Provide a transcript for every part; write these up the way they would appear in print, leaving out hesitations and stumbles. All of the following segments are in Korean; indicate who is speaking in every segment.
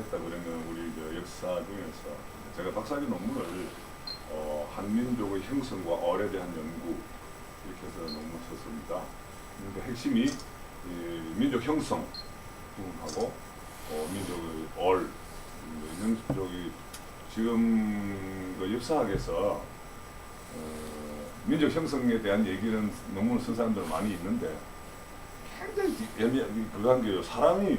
Speaker 1: 했다 그러면 우리 역사 중에서 제가 박사학위 논문을 한민족의 형성과 얼에 대한 연구 이렇게 해서 논문 썼습니다. 그러니까 핵심이 민족 형성 부분하고 민족의 얼, 민족이 지금 그 역사학에서 민족 형성에 대한 얘기는 논문을 쓴 사람들 많이 있는데 굉장히 그한 게요. 사람이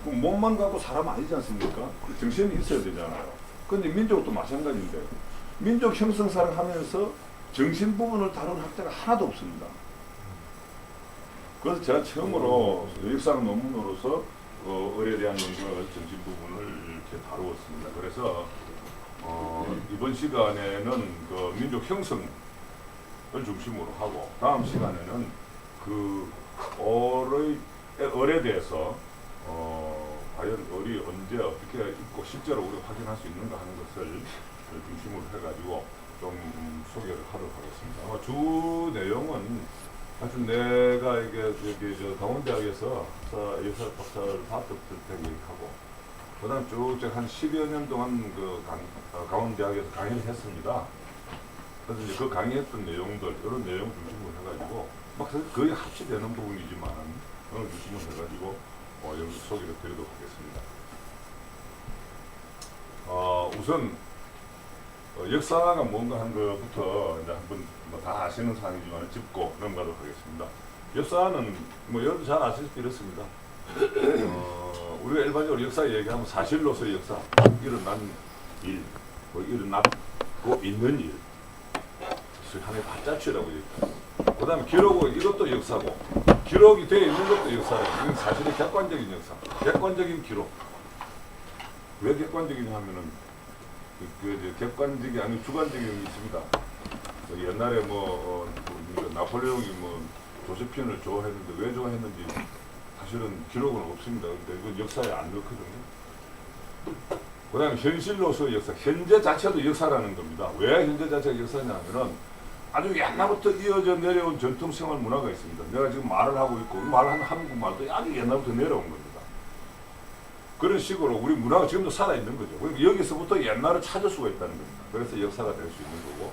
Speaker 1: 그 몸만 갖고 사람 아니지 않습니까? 정신이 있어야 되잖아요. 근데 민족도 마찬가지인데 민족 형성사를 하면서 정신 부분을 다룬 학자가 하나도 없습니다. 그래서 제가 처음으로 역사학 논문으로서 을에 대한 연구와 정신 부분을 이렇게 다루었습니다. 그래서 이번 시간에는 그 민족 형성을 중심으로 하고 다음 시간에는 그 을에 대해서 과연 을이 언제 어떻게 있고 실제로 우리가 확인할 수 있는가 하는 것을 중심으로 해가지고 좀 소개를 하도록 하겠습니다. 아마 주 내용은 하여튼 내가 이게 저 강원대학에서 역사 박사를 받았을 때 얘기하고 그다음 쭉 한 10여 년 동안 그 강원대학에서 강의를 했습니다. 그래서 이제 그 강의했던 내용들 이런 내용 중심으로 해가지고 막 거의 합치되는 부분이지만 오늘 중심으로 해가지고 여기 소개를 드리도록 하겠습니다. 우선 역사가 뭔가 한 것부터 이제 한번 다 아시는 사항이지만 짚고 넘어가도록 하겠습니다. 역사는 여러분 잘 아시다시피 이렇습니다. 우리가 일반적으로 역사 얘기하면 사실로서의 역사, 일어난 일, 일어났고 있는 일, 하나의 발자취라고 얘기합니다. 그 다음에 기록, 이것도 역사고, 기록이 되어 있는 것도 역사고, 이건 사실의 객관적인 역사, 객관적인 기록. 왜 객관적이냐 하면은, 객관적이 아닌 주관적인 게 있습니다. 옛날에 나폴레옹이 조세핀을 좋아했는데 왜 좋아했는지 사실은 기록은 없습니다. 근데 이건 역사에 안 넣거든요. 그 다음에 현실로서의 역사, 현재 자체도 역사라는 겁니다. 왜 현재 자체가 역사냐면은 아주 옛날부터 이어져 내려온 전통 생활 문화가 있습니다. 내가 지금 말을 하고 있고 말하는 한국말도 아주 옛날부터 내려온 겁니다. 그런 식으로 우리 문화가 지금도 살아있는 거죠. 그러니까 여기서부터 옛날을 찾을 수가 있다는 겁니다. 그래서 역사가 될 수 있는 거고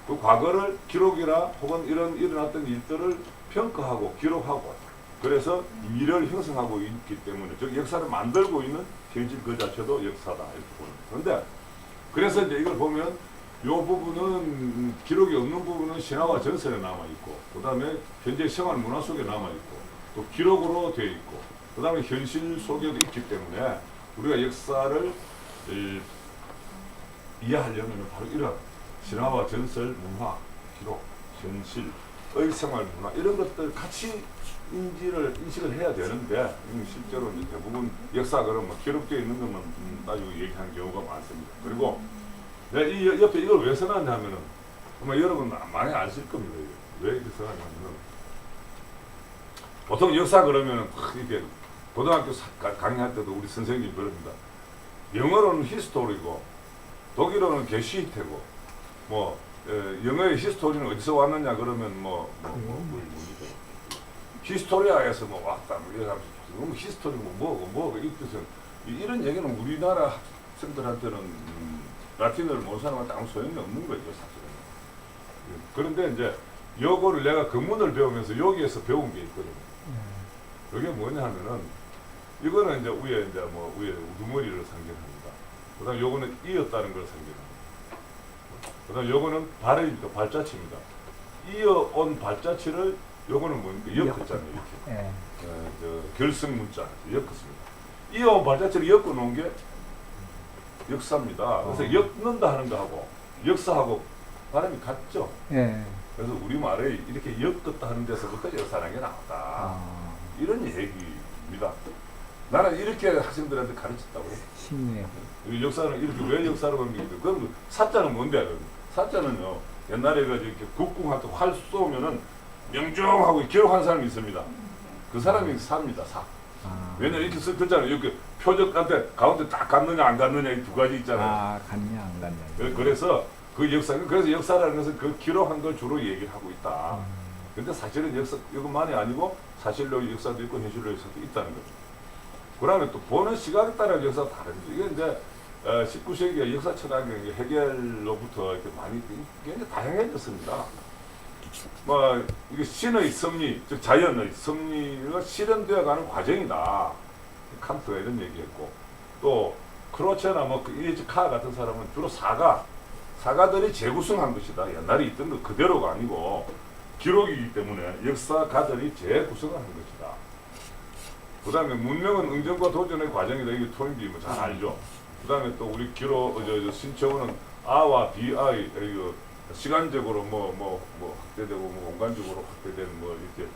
Speaker 1: 그 과거를 기록이나 혹은 이런 일어났던 일들을 평가하고 기록하고 그래서 미래를 형성하고 있기 때문에 즉 역사를 만들고 있는 현실 그 자체도 역사다 이렇게 보는 거예요. 그런데 그래서 이제 이걸 보면 이 부분은 기록이 없는 부분은 신화와 전설에 남아있고 그 다음에 현재 생활 문화 속에 남아있고 또 기록으로 되어 있고 그 다음에 현실 속에도 있기 때문에 우리가 역사를 이해하려면 바로 이런 신화와 전설, 문화, 기록, 현실의 생활 문화 이런 것들 같이 인식을 해야 되는데 실제로 이제 대부분 역사 그러면 기록되어 있는 것만 따지고 얘기하는 경우가 많습니다. 그리고 내가 이 옆에 이걸 왜 써놨냐면은 아마 여러분 많이 아실 겁니다. 왜 이렇게 써놨냐면은 보통 역사 그러면은 이게 고등학교 강의할 때도 우리 선생님이 그럽니다. 영어로는 히스토리고 독일어는 게시히테고 영어의 히스토리는 어디서 왔느냐 그러면 히스토리아에서 왔다 히스토리 뭐고 이 뜻은 이런 얘기는 우리나라 학생들한테는 라틴어를 모르는 사람한테 아무 소용이 없는 거죠 사실은. 그런데 이제 요거를 내가 근문을 배우면서 여기에서 배운 게 있거든요. 이게 뭐냐 하면은 이거는 이제 위에 위에 우두머리를 상징합니다. 그다음 요거는 이었다는 걸 상징합니다. 그다음 요거는 발입니다. 발자취입니다. 이어온 발자취를 요거는 뭡니까? 엮었잖아요. 이렇게. 결승 문자 엮었습니다. 이어온 발자취를 엮어 놓은 게 역사입니다. 그래서 엮는다 하는 거하고 역사하고 발음이 같죠. 그래서 우리말에 이렇게 엮었다 하는 데서부터 역사라는 게 나왔다. 이런 얘기입니다. 나는 이렇게 학생들한테 가르쳤다고요. 역사는 이렇게 왜 역사로 갑니까? 그럼 사자는 뭔데? 사자는요 옛날에 이렇게 국궁할 때 활 쏘면은 명중하고 기록한 사람이 있습니다. 그 사람이 사입니다. 사. 왜냐면 이렇게 썼잖아요. 이렇게 표적한테 가운데 딱 갔느냐 안 갔느냐 이 두 가지 있잖아요.
Speaker 2: 갔냐 안 갔냐.
Speaker 1: 그래서 그 그래서 역사라는 것은 그 기록한 걸 주로 얘기를 하고 있다. 근데 사실은 역사 이것만이 아니고 사실로 역사도 있고 현실로 역사도 있다는 거죠. 그다음에 또 보는 시각에 따라 역사가 다르죠. 이게 이제 19세기의 역사 철학의 해결로부터 이렇게 많이 굉장히 다양해졌습니다. 뭐 이게 신의 섭리, 즉 자연의 섭리가 실현되어가는 과정이다. 칸트가 이런 얘기했고, 또 크로체나 뭐 이에즈 카 같은 사람은 주로 사가들이 재구성한 것이다. 옛날에 있던 것 그대로가 아니고 기록이기 때문에 역사가들이 재구성을 한 것이다. 그 다음에 문명은 응전과 도전의 과정이다. 이게 토인비 뭐 잘 알죠. 그 다음에 또 우리 신체호는 아와 비아이, 이거 시간적으로 확대되고 공간적으로 확대된 이렇게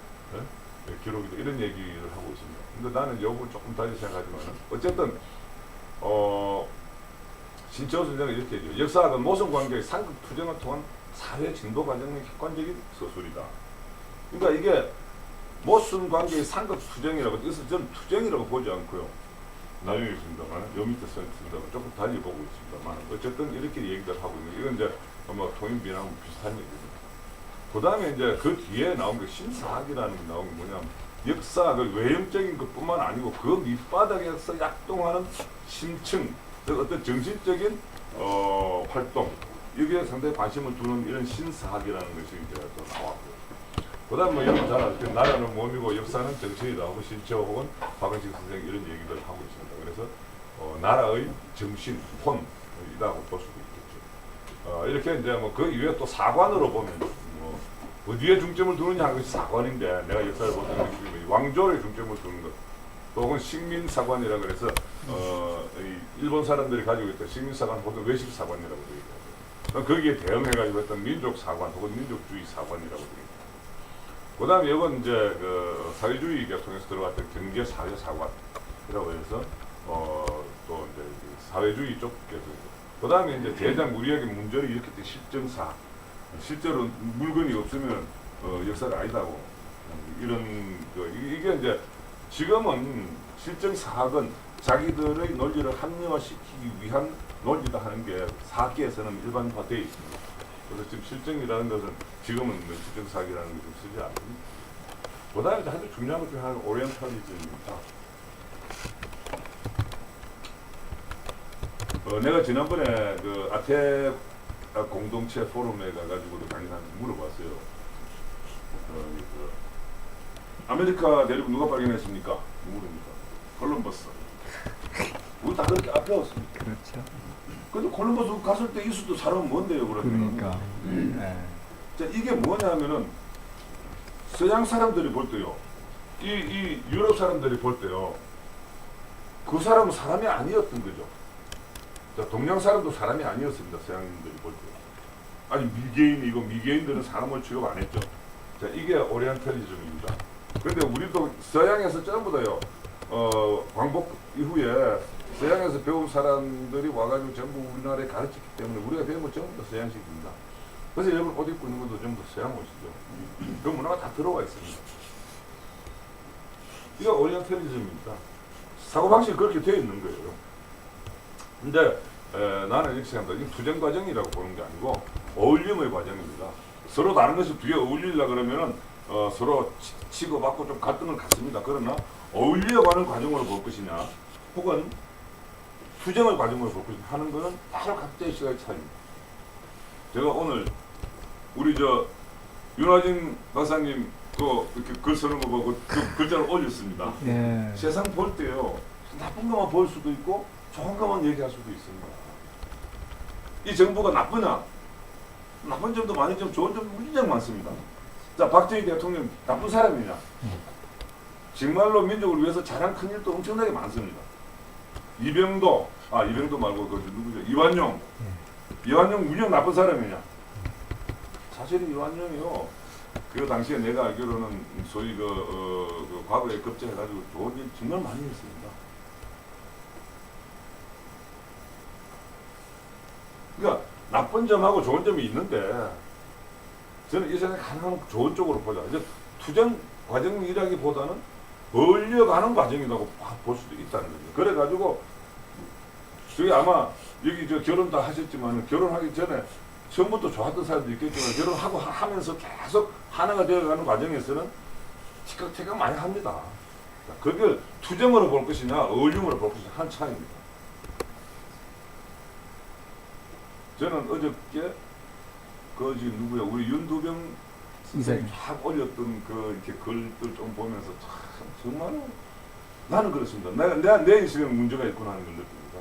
Speaker 1: 기록이다. 이런 얘기를 하고 있습니다. 근데 나는 요걸 조금 다르게 생각하지만 어쨌든 신체호 선생은 이렇게 얘기해요. 역사학은 모성 관계의 상극 투쟁을 통한 사회 진보 과정의 객관적인 서술이다. 그러니까 이게 모순 관계의 상극 투쟁이라고, 이것을 저는 투쟁이라고 보지 않고요. 나중에 있습니다만, 요 밑에 써있습니다만, 조금 달리 보고 있습니다만, 어쨌든 이렇게 얘기를 하고 있는, 이건 이제 아마 토인비랑 비슷한 얘기입니다. 그 다음에 이제 그 뒤에 나온 게 신사학이라는 게 나온 게 뭐냐면, 역사, 그 외형적인 것뿐만 아니고 그 밑바닥에서 약동하는 심층, 즉 어떤 정신적인 활동, 여기에 상당히 관심을 두는 이런 신사학이라는 것이 이제 또 나왔고요. 그 다음 여러분 잘 아시죠? 나라는 몸이고 역사는 정신이다 하고 신체호 혹은 박은식 선생이 이런 얘기를 하고 있습니다. 그래서 나라의 정신, 혼이라고 볼 수도 있겠죠. 이렇게 이제 그 이외에 또 사관으로 보면 어디에 중점을 두느냐 하는 것이 사관인데, 내가 역사를 볼 때는 왕조에 중점을 두는 것, 또 혹은 식민사관이라 그래서 일본 사람들이 가지고 있던 식민사관 혹은 외식사관이라고 되어 있거든요. 거기에 대응해가지고 했던 민족사관 혹은 민족주의 사관이라고 되어 있습니다. 그 다음에 이건 이제 그 사회주의가 통해서 들어갔던 경제사회사관이라고 해서 또 이제 사회주의 쪽에서, 그 다음에 이제 대장 우리에게 문제를 일으켰던 실정사, 실제로 물건이 없으면 역사가 아니다고, 이런 이게 이제 지금은 실정사학은 자기들의 논리를 합리화시키기 위한 논리다 하는 게 사학계에서는 일반화되어 있습니다. 그래서 지금 실정이라는 것은 지금은 실정사학이라는 것을 쓰지 않습니다. 그 다음에 아주 중요한 것 중에 하나가 오리엔탈리즘입니다. 내가 지난번에 그 아테 공동체 포럼에 가가지고도 강의한 물어봤어요. 아메리카 대륙 누가 발견했습니까? 누구입니까? 콜럼버스. 우리 다 그렇게 앞에 왔습니다.
Speaker 2: 그렇죠.
Speaker 1: 근데 콜럼버스 갔을 때 이수도 사람은 뭔데요, 그러면?
Speaker 2: 그러니까.
Speaker 1: 자, 이게 뭐냐면은 서양 사람들이 볼 때요, 이 유럽 사람들이 볼 때요, 그 사람은 사람이 아니었던 거죠. 자, 동양 사람도 사람이 아니었습니다. 서양인들이 볼 때. 아니 미개인이고, 미개인들은 사람을 취급 안 했죠. 자, 이게 오리엔탈리즘입니다. 그런데 우리도 서양에서 전부 다요, 광복 이후에 서양에서 배운 사람들이 와가지고 전부 우리나라에 가르쳤기 때문에 우리가 배운 건 전부 다 서양식입니다. 그래서 여러분 옷 입고 있는 것도 전부 다 서양 옷이죠. 그 문화가 다 들어와 있습니다. 이거 오리엔탈리즘입니다. 사고방식이 그렇게 되어 있는 거예요. 근데 나는 이렇게 생각합니다. 이게 투쟁 과정이라고 보는 게 아니고 어울림의 과정입니다. 서로 다른 것이 뒤에 어울리려 그러면은 서로 치고받고 좀 갈등을 갖습니다. 그러나 어울려가는 과정으로 볼 것이냐, 혹은 투쟁의 과정으로 볼 것이냐 하는 것은 바로 각자의 시각의 차이입니다. 제가 오늘 우리 윤화진 박사님 이렇게 글 쓰는 거 보고 그 글자를 올렸습니다.
Speaker 2: 예.
Speaker 1: 세상 볼 때요, 나쁜 것만 볼 수도 있고 좋은 것만 얘기할 수도 있습니다. 이 정부가 나쁘냐? 나쁜 점도 많이 좀 좋은 점도 무지장 많습니다. 자, 박정희 대통령 나쁜 사람이냐? 정말로 민족을 위해서 잘한 큰 일도 엄청나게 많습니다. 이병도 말고 그 누구죠? 이완용 무지장 나쁜 사람이냐? 사실은 이완용이요, 그 당시에 내가 알기로는 소위 그 과거에 급제해가지고 좋은 일 정말 많이 했습니다. 그러니까 나쁜 점하고 좋은 점이 있는데, 저는 이 세상에 가장 좋은 쪽으로 보자. 이제 투쟁 과정이라기보다는 어울려가는 과정이라고 볼 수도 있다는 거죠. 그래가지고 저기 아마 여기 결혼 다 하셨지만 결혼하기 전에 처음부터 좋았던 사람도 있겠지만 결혼하고 하면서 계속 하나가 되어가는 과정에서는 티격태격 많이 합니다. 그걸 투쟁으로 볼 것이냐 어울림으로 볼 것이냐 한 차이입니다. 저는 어저께 그 지금 누구야 우리 윤두병 선생님 쫙 올렸던 그 이렇게 글들 좀 보면서 참 정말로 나는 그렇습니다. 내 인생에 문제가 있구나 하는 걸 느낍니다.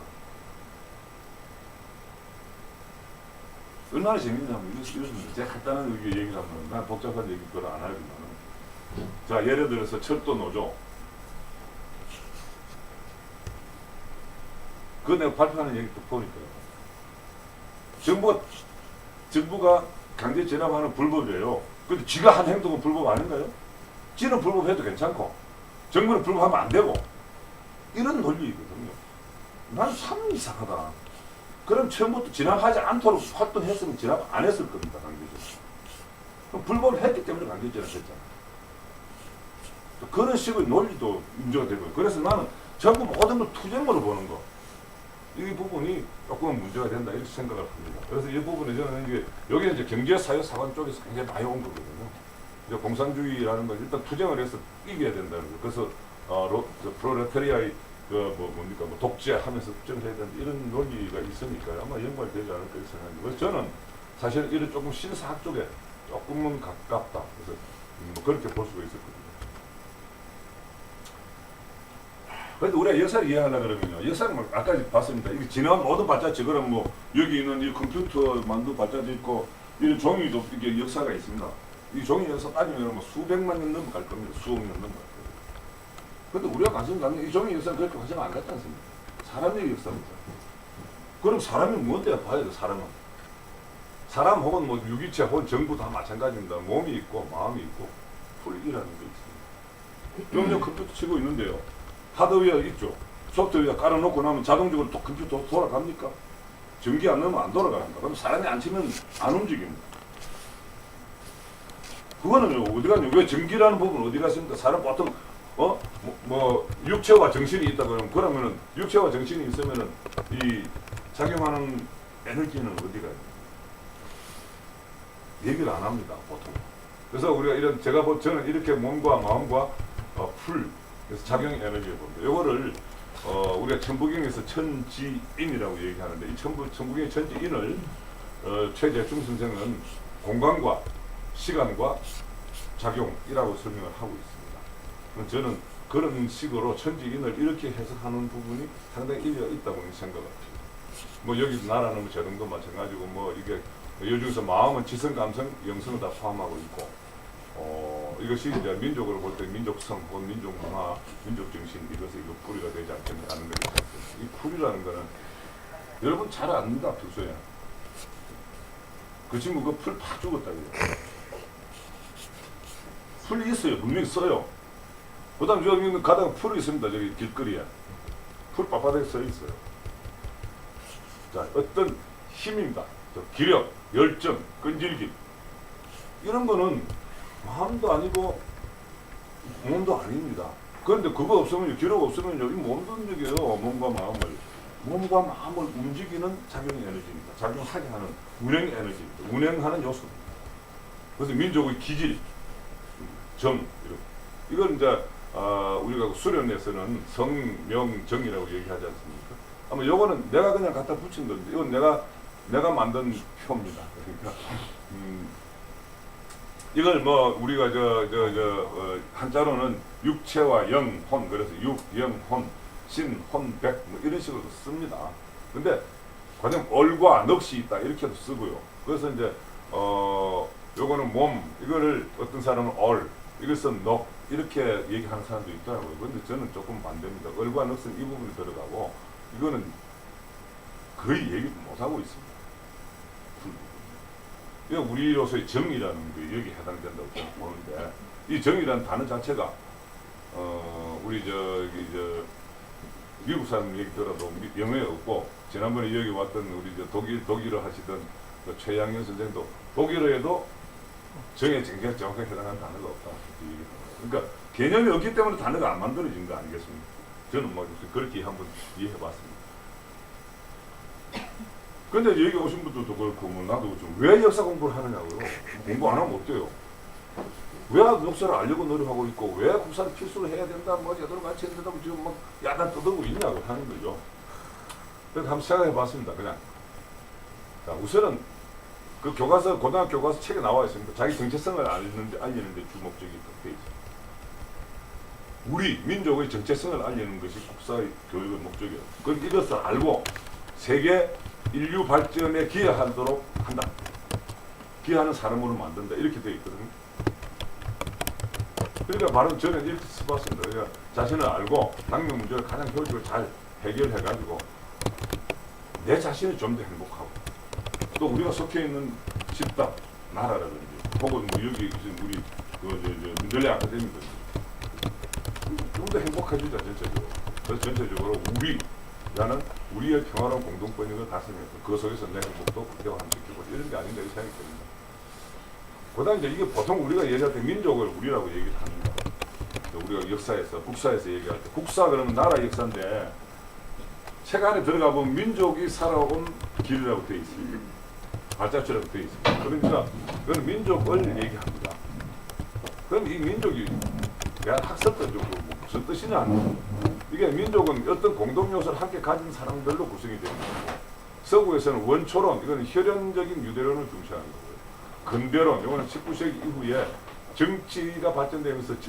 Speaker 1: 얼마나 재밌냐면 이렇습니다. 제가 간단한 얘기를 하면 난 복잡한 얘기 별로 안 하지만 자 예를 들어서 철도 노조 그 내가 발표하는 얘기 또 보니까요. 정부가 강제 진압하는 불법이에요. 근데 지가 한 행동은 불법 아닌가요? 지는 불법해도 괜찮고 정부는 불법하면 안 되고 이런 논리이거든요. 난 참 이상하다. 그럼 처음부터 진압하지 않도록 활동했으면 진압 안 했을 겁니다. 강제 진압. 불법을 했기 때문에 강제 진압했잖아요. 그런 식의 논리도 문제가 되고요. 그래서 나는 전부 모든 걸 투쟁으로 보는 거. 이 부분이 조금 문제가 된다 이렇게 생각을 합니다. 그래서 이 부분에 저는 이게 여기 이제 경제사회사관 쪽에서 굉장히 많이 온 거거든요. 이제 공산주의라는 건 일단 투쟁을 해서 이겨야 된다는 거. 그래서 프롤레타리아의 뭡니까 독재하면서 투쟁을 해야 된다 이런 논리가 있으니까 아마 연관이 되지 않을까 생각합니다. 그래서 저는 사실 이런 조금 신사학 쪽에 조금은 가깝다. 그래서 뭐 그렇게 볼 수가 있었거든요. 그런데 우리가 역사를 이해하려고 그러면요. 역사는 뭐 아까 봤습니다. 이게 지난 모든 발자취, 그럼 뭐 여기 있는 이 컴퓨터 만두 발자취 있고 이런 종이도 이게 역사가 있습니다. 이 종이 역사 따지면 뭐 수백만 년 넘어갈 겁니다. 수억 년 넘어갈 겁니다. 그런데 우리가 관심 갖는 이 종이 역사는 그렇게 관심 안 갖지 않습니다. 사람의 역사입니다. 그럼 사람이 무엇이야 봐야 돼, 사람은. 사람 혹은 뭐 유기체 혹은 정부 다 마찬가지입니다. 몸이 있고 마음이 있고 풀이라는 게 있습니다. 그럼 컴퓨터 치고 있는데요. 하드웨어 있죠. 소프트웨어 깔아놓고 나면 자동적으로 또 컴퓨터 돌아갑니까? 전기 안 넣으면 안 돌아갑니다. 그럼 사람이 안 치면 안 움직입니다. 그거는 어디 가냐? 왜 전기라는 부분은 어디 갔습니까? 사람 보통 육체와 정신이 있다 그러면은 육체와 정신이 있으면은 이 작용하는 에너지는 어디 가요? 얘기를 안 합니다, 보통. 그래서 우리가 저는 이렇게 몸과 마음과 풀 그래서 작용 에너지를 봅니다. 요거를 우리가 천부경에서 천지인이라고 얘기하는데 이 천부경의 천지인을 최재중 선생은 공간과 시간과 작용이라고 설명을 하고 있습니다. 저는 그런 식으로 천지인을 이렇게 해석하는 부분이 상당히 일리가 있다고 생각을 합니다. 뭐 여기 나라는 저 정도 마찬가지고 뭐 이게 요중에서 마음은 지성, 감성, 영성을 다 포함하고 있고 이것이 이제 민족으로 볼 때 민족성 혹은 민족문화, 민족정신 이것이 이거 풀이가 되지 않겠는가 하는 거죠. 이 풀이라는 거는 여러분 잘 압니다. 평소에 그 친구 그 풀 팍 죽었다 그래요. 풀이 있어요. 분명히 써요. 그 다음 저기 가다가 풀이 있습니다. 저기 길거리에 풀 빳빳하게 써 있어요. 자, 어떤 힘입니다. 기력, 열정, 끈질김 이런 거는 마음도 아니고 몸도 아닙니다. 그런데 그거 없으면 기록 없으면요 이 몸도 움직여요. 몸과 마음을 움직이는 작용 에너지입니다. 작용하게 하는 운행 에너지입니다. 운행하는 요소입니다. 그래서 민족의 기질, 정 이걸 이제 우리가 수련에서는 성, 명, 정이라고 얘기하지 않습니까? 아마 요거는 내가 그냥 갖다 붙인 건데 이건 내가 만든 표입니다. 그러니까 이걸 뭐 우리가 한자로는 육체와 영혼 그래서 육, 영, 혼, 신, 혼, 백 뭐 이런 식으로 씁니다. 근데 과연 얼과 넋이 있다 이렇게도 쓰고요. 그래서 이제 요거는 몸 이거를 어떤 사람은 얼 이것은 넋 이렇게 얘기하는 사람도 있더라고요. 근데 저는 조금 반대입니다. 얼과 넋은 이 부분이 들어가고 이거는 거의 얘기 못하고 있습니다. 우리로서의 정이라는 게 여기 해당된다고 저는 보는데 이 정이라는 단어 자체가 우리 미국 사람 얘기 들어도 영어에 없고 지난번에 여기 왔던 우리 독일어 하시던 최양현 선생도 독일어에도 정에 정확하게 해당하는 단어가 없다. 그러니까 개념이 없기 때문에 단어가 안 만들어진 거 아니겠습니까? 저는 뭐 그렇게 한번 이해해봤습니다. 근데 여기 오신 분들도 그렇고 뭐 나도 좀 왜 역사 공부를 하느냐고요. 공부 안 하면 어때요? 왜 역사를 알려고 노력하고 있고 왜 국사를 필수로 해야 된다 뭐 여러 같이 해야 된다고 지금 막 야단 떠들고 있냐고 하는 거죠. 그래서 한번 생각해 봤습니다. 그냥 자, 우선은 그 교과서 고등학교 교과서 책에 나와 있습니다. 자기 정체성을 알리는 데 주 목적이 돼 있어요. 우리 민족의 정체성을 알리는 것이 국사의 교육의 목적이에요. 그럼 이것을 알고 세계 인류 발전에 기여하도록 한다. 기여하는 사람으로 만든다. 이렇게 되어 있거든요. 그러니까 바로 저는 이렇게 써봤습니다. 그러니까 자신을 알고 당면 문제를 가장 효율적으로 잘 해결해가지고 내 자신이 좀 더 행복하고 또 우리가 속해 있는 집단, 나라라든지 혹은 뭐 여기 우리 민들레 아카데미든지 좀 더 행복해지자 전체적으로. 그래서 전체적으로 우리라는 우리의 평화로운 공동권익을 다스리면서 그 속에서 내 행복도 극대화시키고 이런 게 아닌가 생각이 듭니다. 그다음 이제 이게 보통 우리가 얘기할 때 민족을 우리라고 얘기를 합니다. 우리가 역사에서 국사에서 얘기할 때 국사 그러면 나라 역사인데 책 안에 들어가 보면 민족이 살아온 길이라고 되어 있습니다. 발자취라고 되어 있습니다. 그러니까 그건 민족을 얘기합니다. 그럼 이 민족이 학설적으로 무슨 뜻이냐? 이게 민족은 어떤 공동 요소를 함께 가진 사람들로 구성이 되는 거고 서구에서는 원초론, 이거는 혈연적인 유대론을 중시하는 거고요. 근대론, 이거는 19세기 이후에 정치가 발전되면서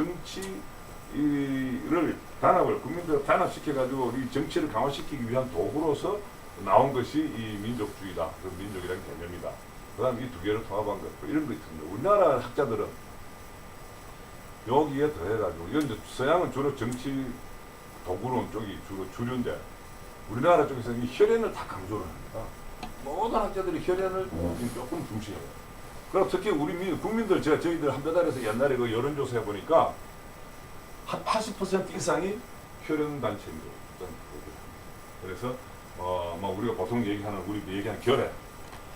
Speaker 1: 정치를 단합을 국민들을 단합시켜가지고 이 정치를 강화시키기 위한 도구로서 나온 것이 이 민족주의다. 그 민족이라는 개념이다. 그다음 이 두 개를 통합한 것 이런 거 있습니다. 우리나라 학자들은 여기에 더해가지고 이건 이제 서양은 주로 정치 도구론 쪽이 주로 주류인데 우리나라 쪽에서는 이 혈연을 다 강조를 합니다. 모든 학자들이 혈연을 조금 중시해요. 그리고 특히 우리 국민들 저희들 한배달에서 옛날에 그 여론조사 해보니까 한 80% 이상이 혈연 단체입니다. 그래서 뭐 우리가 보통 얘기하는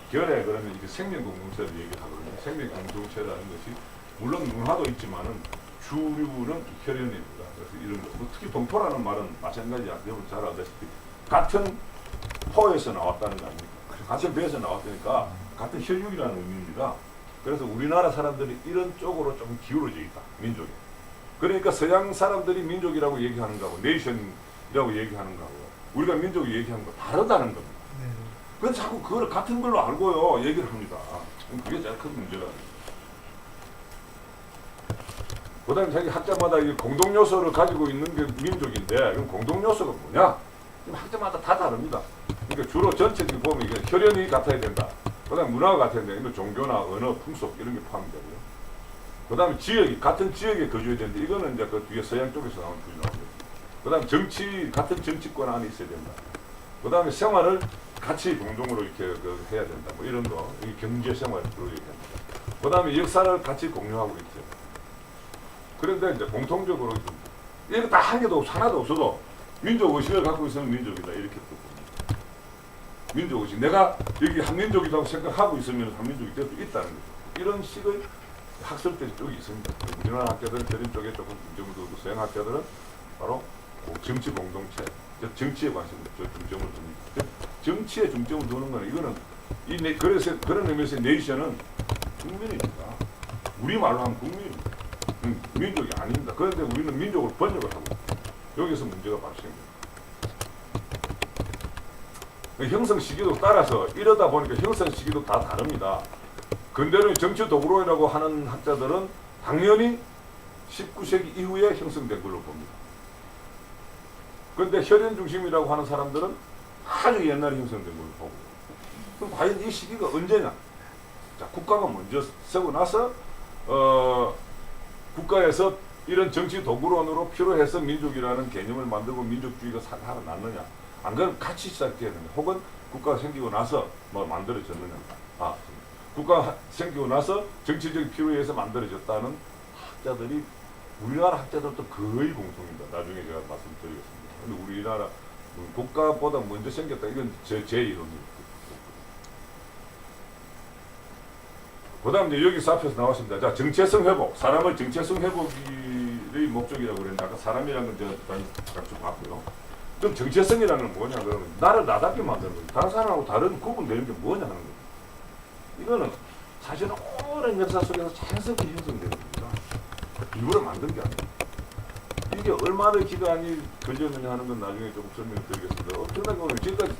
Speaker 1: 결례 그러면 이게 생명 공동체를 얘기하거든요. 생명 공동체라는 것이 물론 문화도 있지만은 주류는 혈연입니다. 그래서 이런 거. 특히 동포라는 말은 마찬가지야. 여러분 잘 아시다시피 같은 포에서 나왔다는 거 아닙니까? 같은 배에서 나왔다니까 같은 혈육이라는 의미입니다. 그래서 우리나라 사람들이 이런 쪽으로 좀 기울어져 있다. 민족이. 그러니까 서양 사람들이 민족이라고 얘기하는 거하고 네이션이라고 얘기하는 거하고 우리가 민족이 얘기하는 거 다르다는 겁니다. 그래서 자꾸 그걸 같은 걸로 알고요 얘기를 합니다. 그게 제일 큰 문제가. 그다음에 자기 학자마다 이 공동 요소를 가지고 있는 게 민족인데 그럼 공동 요소가 뭐냐? 학자마다 다 다릅니다. 그러니까 주로 전체적으로 보면 이게 혈연이 같아야 된다. 그다음에 문화가 같아야 된다. 이건 종교나 언어, 풍속 이런 게 포함되고요. 그다음에 지역이 같은 지역에 거주해야 되는데 이거는 이제 그 뒤에 서양 쪽에서 나온 주의 나오죠. 그다음에 정치 같은 정치권 안에 있어야 된다. 그다음에 생활을 같이 공동으로 이렇게 해야 된다. 뭐 이런 거, 이 경제 생활을 얘기합니다. 그다음에 역사를 같이 공유하고 있어요. 그런데 이제 공통적으로 이거 다 한 개도 하나도 없어도 민족 의식을 갖고 있으면 민족이다 이렇게 또 봅니다. 민족 의식, 내가 여기 한민족이라고 생각하고 있으면 한민족이 될 수 있다는 거죠. 이런 식의 학설들 쪽이 있습니다. 우리나라 학자들은 저런 쪽에 조금 중점을 두고 서양 학자들은 바로 정치 공동체, 정치에 관심을 중점을 둡니다. 정치에 중점을 두는 거는 이거는 그래서 그런 의미에서 네이션은 국민입니다. 우리 말로 하면 국민입니다. 민족이 아닙니다. 그런데 우리는 민족을 번역을 하고 여기서 문제가 발생합니다. 형성 시기도 따라서 이러다 보니까 형성 시기도 다 다릅니다. 근대론의 정치 도구론이라고 하는 학자들은 당연히 19세기 이후에 형성된 걸로 봅니다. 그런데 혈연 중심이라고 하는 사람들은 아주 옛날에 형성된 걸로 보고. 그럼 과연 이 시기가 언제냐? 자, 국가가 먼저 서고 나서 국가에서 이런 정치 도구론으로 필요해서 민족이라는 개념을 만들고 민족주의가 살아났느냐? 안 그러면 같이 시작돼야 됩니다. 혹은 국가가 생기고 나서 뭐 만들어졌느냐? 국가가 생기고 나서 정치적인 필요에 의해서 만들어졌다는 학자들이 우리나라 학자들도 거의 공통입니다. 나중에 제가 말씀드리겠습니다. 근데 우리나라 국가보다 먼저 생겼다. 이건 제 이론입니다. 그 다음 이제 여기서 앞에서 나왔습니다. 자, 정체성 회복. 사람의 정체성 회복의 목적이라고 그랬는데, 아까 사람이라는 건 제가 좀 봤고요. 그럼 정체성이라는 건 뭐냐, 그러면 나를 나답게 만드는 거예요. 다른 사람하고 다른 구분되는 게 뭐냐 하는 거예요. 이거는 사실은 오랜 역사 속에서 자연스럽게 형성되는 겁니다. 일부러 만든 게 아니에요. 이게 얼마나 기간이 걸렸느냐 하는 건 나중에 조금 설명드리겠습니다. 엄청나게 오늘 지금까지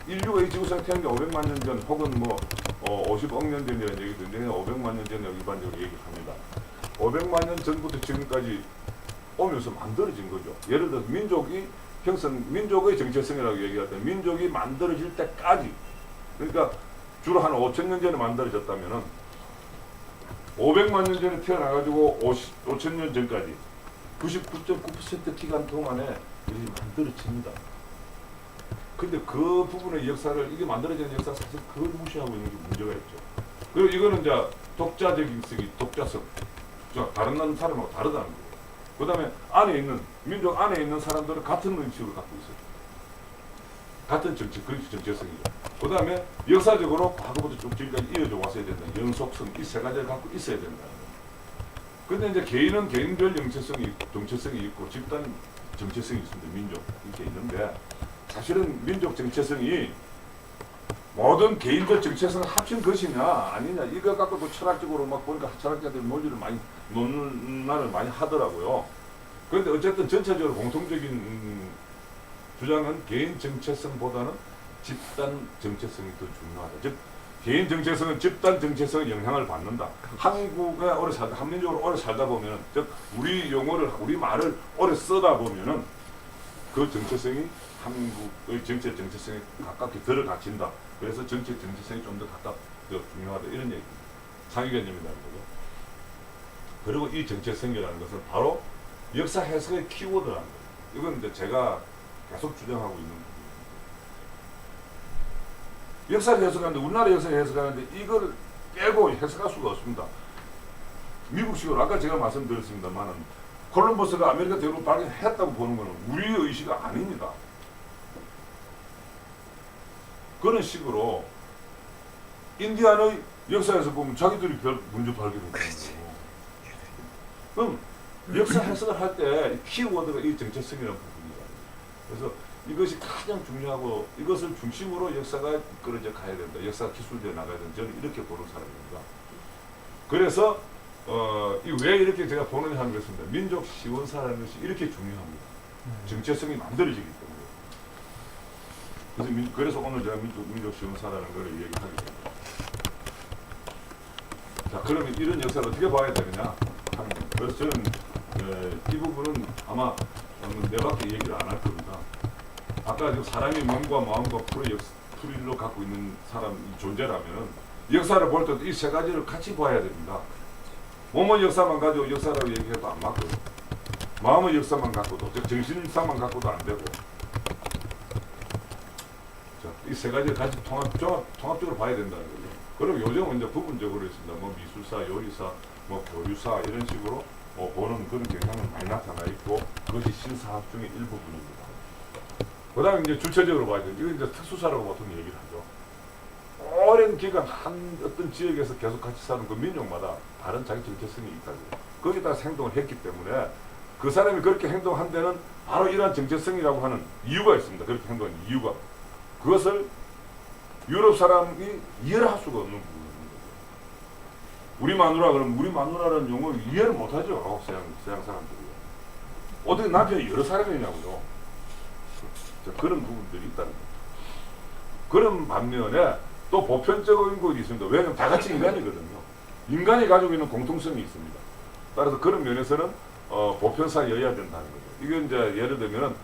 Speaker 1: 인류가 이 지구상에 태어난 게 500만 년 전 혹은 뭐 50억 년 전이라는 얘기도 있는데 500만 년 전에 일반적으로 얘기합니다. 500만 년 전부터 지금까지 오면서 만들어진 거죠. 예를 들어서 민족의 정체성이라고 얘기할 때 민족이 만들어질 때까지, 그러니까 주로 한 5,000년 전에 만들어졌다면은 500만 년 전에 태어나가지고 5,000년 전까지 99.9% 기간 동안에 이것이 만들어집니다. 근데 그 부분의 역사를, 이게 만들어지는 역사 사실 그걸 무시하고 있는 게 문제가 있죠. 그리고 이거는 이제 독자성, 다른 사람하고 다르다는 거예요. 그 다음에 민족 안에 있는 사람들은 같은 의식을 갖고 있어요. 같은 그렇게 정체성이죠. 그 다음에 역사적으로 과거부터 쭉 지금까지 이어져 왔어야 된다. 영속성, 이 세 가지를 갖고 있어야 된다는 거예요. 근데 이제 개인은 개인별 정체성이 있고 집단 정체성이 있습니다. 민족 이렇게 있는데, 사실은 민족 정체성이 모든 개인적 정체성을 합친 것이냐 아니냐, 이거 갖고도 철학적으로 막 보니까 철학자들이 논리를 많이 논란을 많이 하더라고요. 그런데 어쨌든 전체적으로 공통적인 주장은 개인 정체성보다는 집단 정체성이 더 중요하다. 즉 개인 정체성은 집단 정체성에 영향을 받는다. 한국에 오래 살다, 한민족으로 오래 살다 보면은, 즉 우리 말을 오래 쓰다 보면은 그 정체성이 한국의 전체 정체성에 가깝게 들어갇힌다. 그래서 전체 정체성이 좀 더 중요하다. 이런 얘기입니다. 상위 개념이라는 거죠. 그리고 이 정체성이라는 것은 바로 역사 해석의 키워드라는 거예요. 이건 이제 제가 계속 주장하고 있는 부분입니다. 역사를 해석하는데, 우리나라 역사를 해석하는데 이걸 빼고 해석할 수가 없습니다. 미국식으로 아까 제가 말씀드렸습니다만은 콜럼버스가 아메리카 대륙을 발견했다고 보는 것은 우리의 의식이 아닙니다. 그런 식으로 인디안의 역사에서 보면 자기들이 먼저 발견했다는 거예요. 그럼 역사 해석을 할 때 키워드가 이 정체성이라는 부분이에요. 그래서 이것이 가장 중요하고 이것을 중심으로 역사가 이끌어져 가야 된다. 역사가 기술되어 나가야 된다. 저는 이렇게 보는 사람입니다. 그래서 왜 이렇게 제가 보느냐 하는 것입니다. 민족 시원사라는 것이 이렇게 중요합니다. 정체성이 만들어지기 때문에. 그래서 오늘 제가 민족 시원사라는 걸 얘기하게 됩니다. 자, 그러면 이런 역사를 어떻게 봐야 되느냐? 그래서 저는 이 부분은 아마 네 바퀴 얘기를 안 할 겁니다. 아까 사람의 몸과 마음과 풀이로 갖고 있는 사람 존재라면 역사를 볼 때도 이 세 가지를 같이 봐야 됩니다. 몸의 역사만 가지고 역사라고 얘기해도 안 맞고, 마음의 역사만 갖고도, 정신 역사만 갖고도 안 되고, 이 세 가지를 같이 통합적으로 봐야 된다는 거죠. 그리고 요즘은 이제 부분적으로 있습니다. 뭐 미술사, 요리사, 뭐 교류사 이런 식으로 보는 그런 경향은 많이 나타나 있고, 그것이 신사학 중의 일부분입니다. 그 다음에 이제 주체적으로 봐야 돼요. 이건 이제 특수사라고 보통 얘기를 하죠. 오랜 기간 어떤 지역에서 계속 같이 사는 그 민족마다 다른 자기 정체성이 있다고. 거기다가 행동을 했기 때문에 그 사람이 그렇게 행동한 데는 바로 이러한 정체성이라고 하는 이유가 있습니다. 그렇게 행동한 이유가. 그것을 유럽 사람이 이해를 할 수가 없는 부분입니다. 우리 마누라 그러면 우리 마누라라는 용어를 이해를 못하죠. 서양 사람들이. 어떻게 남편이 여러 사람이냐고요. 그런 부분들이 있다는 거죠. 그런 반면에 또 보편적인 것이 있습니다. 왜냐하면 다 같이 인간이거든요. 인간이 가지고 있는 공통성이 있습니다. 따라서 그런 면에서는 보편사여야 된다는 거죠. 이건 이제 예를 들면은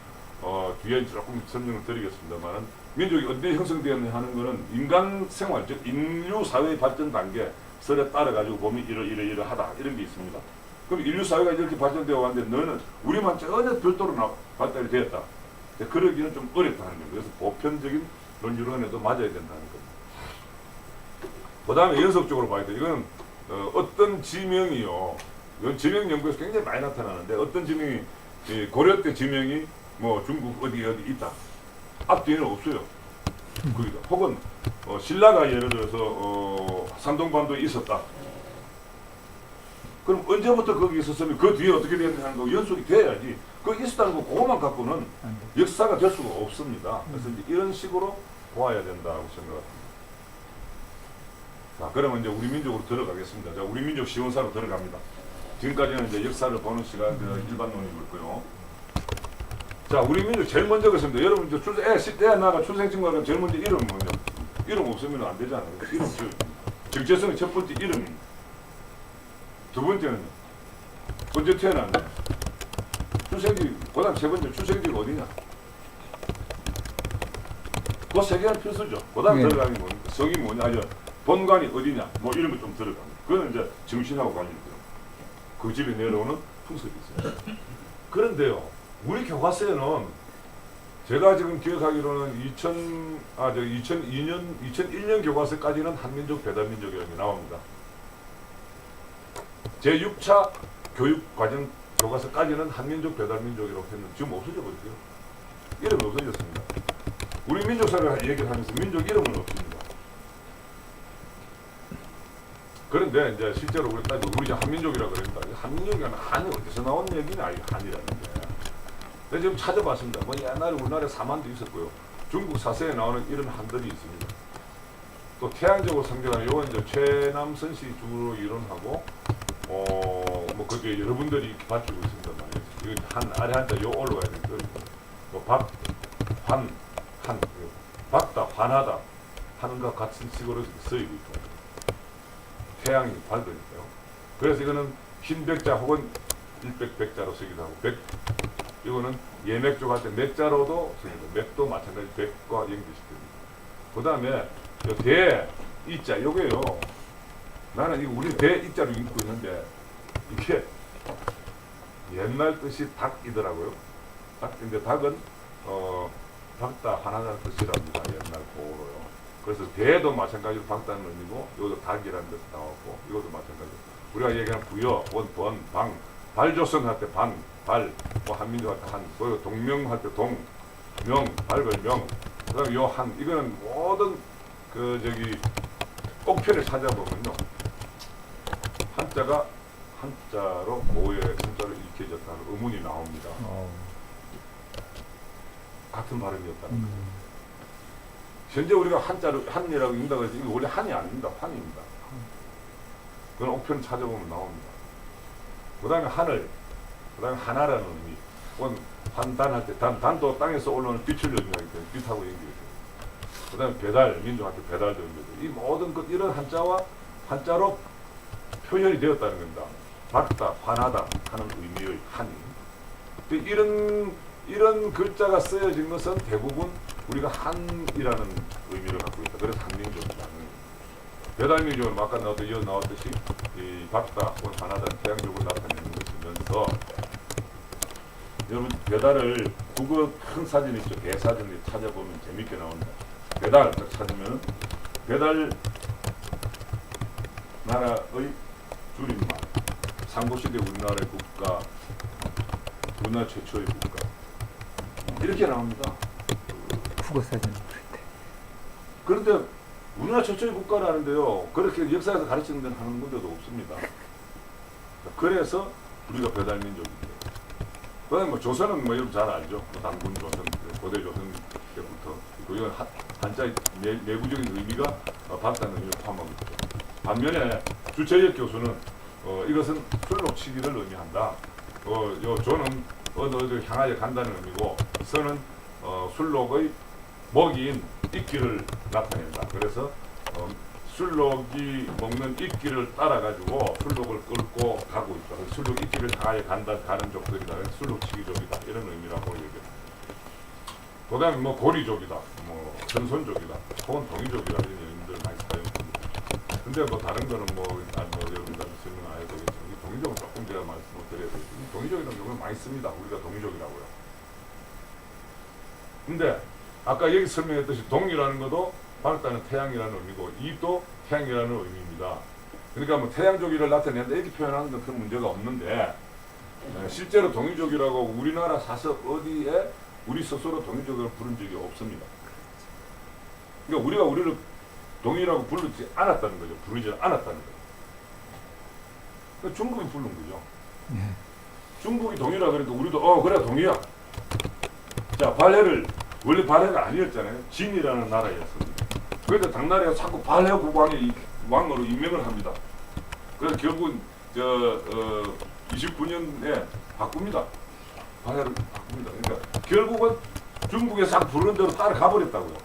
Speaker 1: 뒤에 조금 설명을 드리겠습니다만은 민족이 어떻게 형성되었느냐 하는 거는 인간 생활, 즉 인류 사회의 발전 단계설에 따라 가지고 보면 이러하다 이런 게 있습니다. 그럼 인류 사회가 이렇게 발전되어 왔는데 너는 우리만 전혀 별도로 발달이 되었다. 그러기는 좀 어렵다는 거예요. 그래서 보편적인 논리론에도 맞아야 된다는 겁니다. 그 다음에 연속적으로 봐야 돼요. 이건 어떤 지명이요. 이건 지명 연구에서 굉장히 많이 나타나는데 어떤 지명이 고려 때 지명이 뭐 중국 어디 있다. 앞뒤에는 없어요. 거기다. 혹은 신라가 예를 들어서 산동반도에 있었다. 그럼 언제부터 거기 있었으면 그 뒤에 어떻게 됐느냐 하는 거 연속이 돼야지. 거기 있었다는 거 그것만 갖고는 역사가 될 수가 없습니다. 그래서 이제 이런 식으로 보아야 된다고 생각합니다. 자, 그러면 이제 우리 민족으로 들어가겠습니다. 자, 우리 민족 시원사로 들어갑니다. 지금까지는 이제 역사를 보는 시간, 일반 논의였고요. 자, 우리 민족 제일 먼저 그렇습니다. 여러분, 애 나가 출생증명하면 제일 먼저 이름 뭐냐? 이름 없으면 안 되잖아요. 이름 정체성의 첫 번째 이름입니다. 두 번째는 언제 태어났냐? 출생지, 그다음 세 번째 출생지가 어디냐? 그 세 개는 필수죠. 그다음 들어가는 게 뭡니까? 성이 뭐냐? 아니, 본관이 어디냐? 뭐 이런 거 좀 들어갑니다. 그거는 이제 정신하고 관련돼요. 그 집에 내려오는 풍습이 있어요. 그런데요, 우리 교과서에는 제가 지금 기억하기로는 2001년 교과서까지는 한민족 배달민족이라는 게 나옵니다. 제6차 교육과정 교과서까지는 한민족 배달민족이라고 했는데 지금 없어져 버렸어요. 이름이 없어졌습니다. 우리 민족사를 얘기를 하면서 민족 이름은 없습니다. 그런데 이제 실제로 우리 이제 한민족이라고 그랬다. 한민족이라는 한이 어디서 나온 얘기냐? 이 한이라는 게. 내가 지금 찾아봤습니다. 뭐 옛날에 우리나라에 사만도 있었고요. 중국 사서에 나오는 이런 한들이 있습니다. 또 태양적으로 상징하는 요건 이제 최남선 씨 주로 이론하고 뭐 그게 여러분들이 밝히고 있습니다. 이거 아래 한자 요 올라가야 되는 뭐 밝다, 환하다 하는 것 같은 식으로 쓰이고 있고 태양이 밝으니까요. 그래서 이거는 흰 백자 혹은 일백 백자로 쓰기도 하고 이거는 예맥조가 할 때 맥자로도 쓰입니다. 맥도 마찬가지 백과 연결시킵니다. 그 다음에 대 이자 요게요. 나는 이거 우리 대 이자로 읽고 있는데 이게 옛날 뜻이 닭이더라고요. 닭인데 닭은 밝다 환하다는 뜻이랍니다. 옛날 고로요. 그래서 대도 마찬가지로 밝다는 의미고 이것도 닭이라는 뜻 나왔고 이것도 마찬가지로 우리가 얘기하는 부여, 번, 방, 발조선 할 때 반, 발, 뭐 한민족 할 때 한, 그리고 동명 할 때 동, 명, 발벌 명, 그 다음에 요 한, 이거는 모든 꼭편을 찾아보면요. 한자로 모의 한자로 익혀졌다는 의문이 나옵니다. 같은 발음이었다는 거죠. 현재 우리가 한이라고 읽는다고 해서 이거 원래 한이 아닙니다. 환입니다. 그건 옥편 찾아보면 나옵니다. 그 다음에 하늘, 그 다음에 하나라는 의미. 그건 환단할 때, 단도 땅에서 올라오는 빛을 의미하기 때문에 빛하고 연결돼요. 그 다음에 배달, 민족한테 배달도 연결돼요. 이 모든 이런 한자로 표현이 되었다는 겁니다. 밝다, 환하다 하는 의미의 한. 이런 글자가 쓰여진 것은 대부분 우리가 한이라는 의미를 갖고 있다. 그래서 한민족이라는. 배달민족은 아까 나왔듯이 이 밝다 혹은 환하다는 태양적으로 나타내는 것이면서 여러분 배달을 국어 큰 사진 있죠. 대사전에 찾아보면 재밌게 나옵니다. 배달 딱 찾으면 배달 나라의 줄임말 상고시대 우리나라의 국가 우리나라 최초의 국가 이렇게 나옵니다.
Speaker 2: 국어 사전 볼 때.
Speaker 1: 그런데 우리나라 최초의 국가라는데요. 그렇게 역사에서 가르치는 데는 하는 군데도 없습니다. 그래서 우리가 배달민족인데. 그 다음에 뭐 조선은 뭐 여러분 잘 알죠. 단군 조선, 고대 조선 때부터. 이건 한자의 내부적인 의미가 밝다는 의미를 포함하고 있죠. 반면에 주철혁 교수는 이것은 술록치기를 의미한다. 요 조는 어디 향하여 간다는 의미고 서는 술록의 먹이인 이끼를 나타낸다. 그래서 술록이 먹는 이끼를 따라가지고 술록을 끌고 가고 있다. 술록 이끼를 향하여 가는 족들이다. 술록치기족이다. 이런 의미라고 얘기합니다. 그 다음에 뭐 고리족이다. 뭐 전손족이다. 혹은 동이족이다. 이런 의미들 많이 사용합니다. 근데 뭐 다른 거는 여러분들한테 설명 안 해도 되겠지만 동이족은 조금 제가 말씀을 드려야 되겠습니다. 동이족이라는 경우는 많이 씁니다. 우리가 동이족이라고요. 근데 아까 여기 설명했듯이 동이라는 것도 밝다는 태양이라는 의미고 이도 태양이라는 의미입니다. 그러니까 뭐 태양족이를 나타낸다 이렇게 표현하는 건 큰 문제가 없는데 실제로 동이족이라고 우리나라 사서 어디에 우리 스스로 동이족을 부른 적이 없습니다. 그러니까 우리가 우리를 동이라고 부르지 않았다는 거죠. 부르지 않았다는 거죠. 그러니까 중국이 부른 거죠. 중국이 동이라 그러니까 우리도 그래 동이야. 자 발해를 원래 발해가 아니었잖아요. 진이라는 나라였습니다. 그래서 당나라가 자꾸 발해 국왕이 왕으로 임명을 합니다. 그래서 결국은 29년에 바꿉니다. 방해를 바꿉니다. 그러니까 결국은 중국에 싹 부르는 대로 따라가 버렸다고요.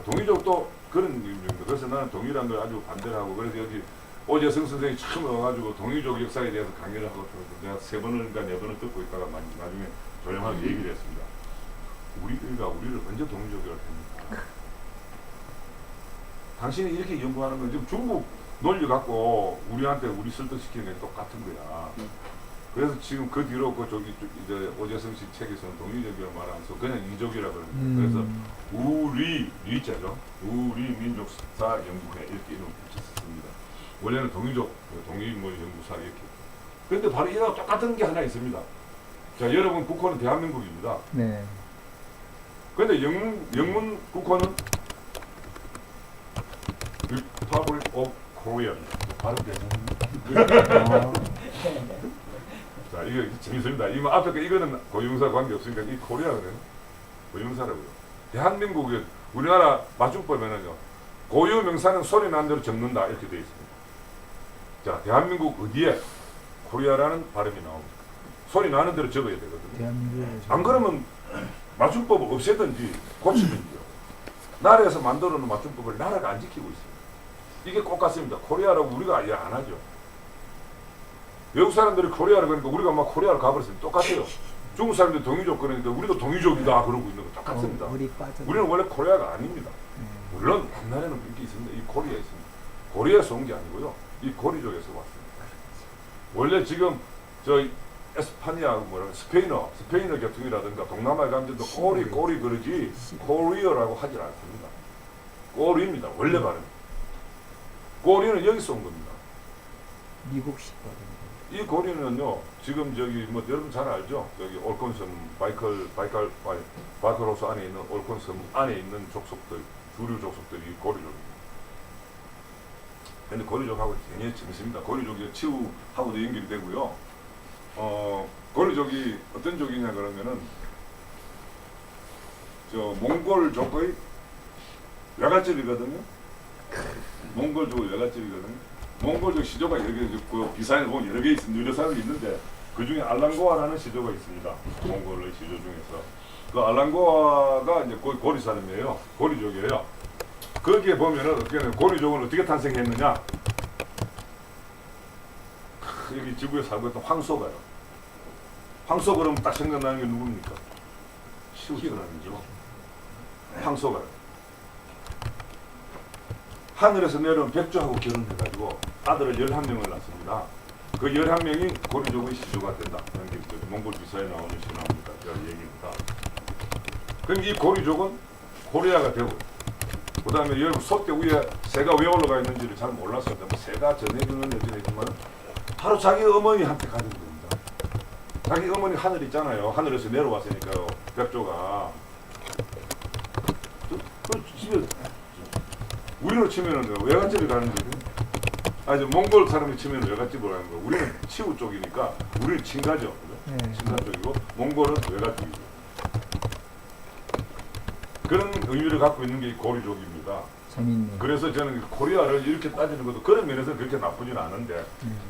Speaker 1: 동이족도 그런 의미입니다. 그래서 나는 동이라는 걸 아주 반대를 하고, 그래서 여기 오재성 선생이 처음 와가지고 동이족 역사에 대해서 강의를 하고, 내가 3번인가 4번을 듣고 있다가 나중에 조용하게 얘기를 했습니다. 우리가 우리를 언제 동이족이라고 합니까? 당신이 이렇게 연구하는 건 지금 중국 논리 갖고 우리한테 우리 설득시키는 게 똑같은 거야. 그래서 지금 그 뒤로 이제 오재성 씨 책에서는 동이족이라고 말하면서 그냥 이족이라고 그럽니다. 그래서 우리 리자죠. 우리 민족사 연구회 이렇게 이름을 붙였습니다. 원래는 동이족, 연구사 이렇게. 그런데 바로 이랑 똑같은 게 하나 있습니다. 자, 여러분 국호는 대한민국입니다.
Speaker 2: 네.
Speaker 1: 그런데 영문 국호는 Republic of Korea. 발음 괜찮습니까? 자, 이거 재밌습니다. 이거 앞에 거 이거는 고유명사 관계 없으니까 이 코리아거든요. 고유명사라고요. 대한민국에 우리나라 맞춤법에는요, 고유명사는 소리 나는 대로 적는다 이렇게 되어 있습니다. 자, 대한민국 어디에 코리아라는 발음이 나옵니다. 소리 나는 대로 적어야 되거든요. 안 그러면 맞춤법을 없애든지 고치든지요. 나라에서 만들어 놓은 맞춤법을 나라가 안 지키고 있습니다. 이게 꼭 같습니다. 코리아라고 우리가 이해 안 하죠. 외국 사람들이 코리아를 그러니까 우리가 막 코리아를 가버렸으면 똑같아요. 중국 사람들이 동이족 그러니까 우리도 동이족이다 그러고 있는 거 똑같습니다. 우리는 원래 코리아가 아닙니다. 물론 옛날에는 그게 있습니다. 이 코리아에 있습니다. 코리아에서 온 게 아니고요. 이 고리족에서 왔습니다. 원래 지금 에스파니아 스페인어 계통이라든가 동남아에 가면 꼬리 그러지 코리아라고 하질 않습니다. 꼬리입니다. 원래 발음. 꼬리는 여기서 온 겁니다.
Speaker 2: 미국식 발음.
Speaker 1: 이 고리는요, 지금 여러분 잘 알죠? 여기 올콘섬, 바이칼호수 안에 있는 올콘섬 안에 있는 족속들, 주류 족속들이 고리족입니다. 근데 고리족하고 굉장히 재밌습니다. 고리족이 치우하고도 연결이 되고요. 고리족이 어떤 족이냐 그러면은, 몽골족의 외갓집이거든요. 몽골족의 외갓집이거든요. 몽골족 시조가 여러 개 있고 비사에 보면 여러 개 있습니다. 여러 사람이 있는데 그 중에 알랑고아라는 시조가 있습니다. 몽골의 시조 중에서 그 알랑고아가 이제 고리 사람이에요. 고리족이에요. 거기에 보면은 고리족은 어떻게 탄생했느냐? 여기 지구에 살고 있던 황소가요. 황소 그러면 딱 생각나는 게 누굽니까? 시우스라는죠. 황소가요. 하늘에서 내려온 백조하고 결혼해가지고 아들을 11명을 낳습니다. 그 11명이 고리족의 시조가 된다. 그런 게 몽골 비사에 나오는 신화입니다. 그런 얘기입니다. 그럼 이 고리족은 코리아가 되고, 그 다음에 여러분 소떼 위에 새가 왜 올라가 있는지를 잘 몰랐습니다. 뭐 새가 전해주는 여전이지만 바로 자기 어머니한테 가는 겁니다. 자기 어머니 하늘 있잖아요. 하늘에서 내려왔으니까요. 백조가. 집에 우리로 치면은 외갓집에 가는 거죠. 이제 몽골 사람이 치면은 외갓집으로 가는 거. 우리는 치우 쪽이니까 우리는 친가죠. 친가 쪽이고 몽골은 외갓집이죠. 그런 의미를 갖고 있는 게 이 고리족입니다.
Speaker 2: 재밌네.
Speaker 1: 그래서 저는 코리아를 이렇게 따지는 것도 그런 면에서 그렇게 나쁘진 않은데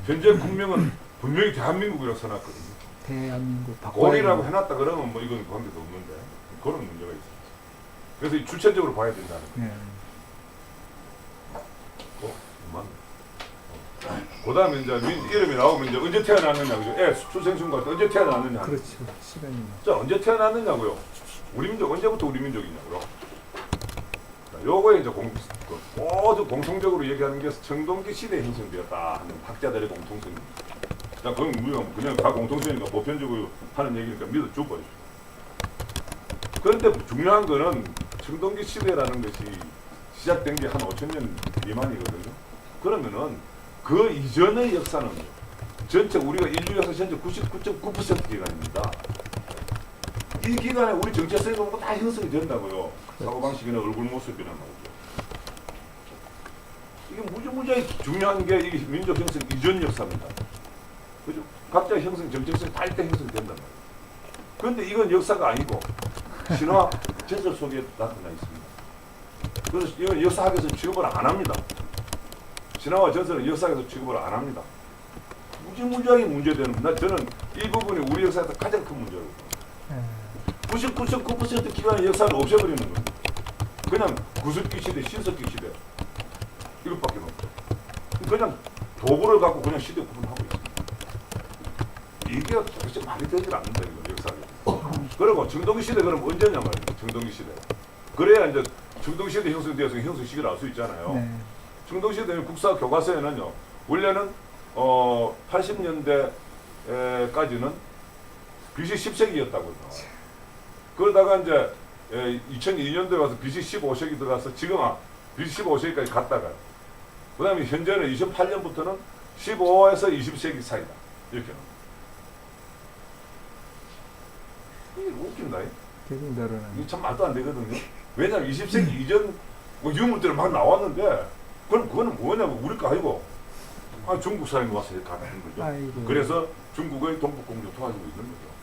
Speaker 1: 현재 국명은 분명히 대한민국이라고 써놨거든요.
Speaker 2: 대한민국
Speaker 1: 고리라고 해놨다 그러면 뭐 이건 관계도 없는데 그런 문제가 있습니다. 그래서 이 주체적으로 봐야 된다는 거예요. 그 다음에 이제 이름이 나오면 이제 언제 태어났느냐, 그죠? 출생신고할 때 언제 태어났느냐.
Speaker 2: 그렇죠. 시간이.
Speaker 1: 자, 언제 태어났느냐고요? 우리 민족, 언제부터 우리 민족이냐고요? 자, 요거에 이제 모두 공통적으로 얘기하는 게 청동기 시대에 형성되었다 하는 학자들의 공통성입니다. 자, 그건 우리가 그냥 다 공통성이니까 보편적으로 하는 얘기니까 믿어줘 버리죠. 그런데 중요한 거는 청동기 시대라는 것이 시작된 게 한 5,000년 미만이거든요. 그러면은 그 이전의 역사는 전체 우리가 인류 역사 전체 99.9% 기간입니다. 이 기간에 우리 정체성이 보면 다 형성이 된다고요. 사고방식이나 얼굴 모습이나 말이죠. 이게 무지무지하게 중요한 게 이게 민족 형성 이전 역사입니다. 그죠? 각자의 형성, 정체성이 다 이때 형성된단 말이에요. 그런데 이건 역사가 아니고 신화 전설 속에 나타나 있습니다. 그래서 이건 역사학에서 취급을 안 합니다. 신화와 전설은 역사에서 취급을 안 합니다. 무지무지하게 문제되는, 저는 이 부분이 우리 역사에서 가장 큰 문제라고 봅니다. 99.9% 기간의 역사를 없애버리는 겁니다. 그냥 구석기 시대, 신석기 시대 이것밖에 없죠. 그냥 도구를 갖고 그냥 시대 구분하고 있습니다. 이게 도대체 말이 되질 않는다 이거 역사에. 그리고 청동기 시대 그럼 언제냐 말이에요. 청동기 시대. 그래야 이제 청동기 시대 형성되어서 형성 시기를 알 수 있잖아요.
Speaker 2: 네.
Speaker 1: 청동기 시대는 국사 교과서에는요. 원래는 80년대까지는 BC 10세기였다고 나와요. 그러다가 이제 2002년도에 와서 BC 15세기 들어가서 지금 BC 15세기까지 갔다가 그 다음에 현재는 28년부터는 15에서 20세기 사이다. 이렇게 나옵니다. 이게 웃긴다.
Speaker 2: 계속 늘어나는.
Speaker 1: 이게 참 말도 안 되거든요. 왜냐하면 20세기 이전 뭐 유물들이 막 나왔는데 그럼 그거는 뭐냐면 우리 거 아니고 중국 사람이 와서 가는 거죠.
Speaker 2: 아이고.
Speaker 1: 그래서 중국의 동북공주 도와주고 있는 거죠.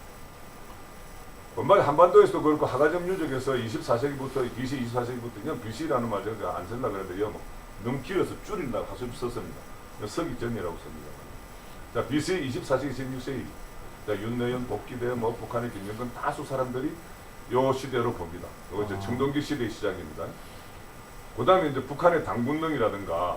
Speaker 1: 엄마의 한반도에서도 그렇고 하가점 유적에서 24세기부터 BC 24세기부터 그냥 BC라는 말 제가 안 쓴다 그랬는데 뭐 너무 길어서 줄인다고 하수 썼습니다. 서기 전이라고 씁니다. 자, BC 24세기 16세기 자, 윤내연, 복기대, 뭐 북한의 김영건 다수 사람들이 요 시대로 봅니다. 이거 이제 청동기 시대의 시작입니다. 그 다음에 이제 북한의 당군릉이라든가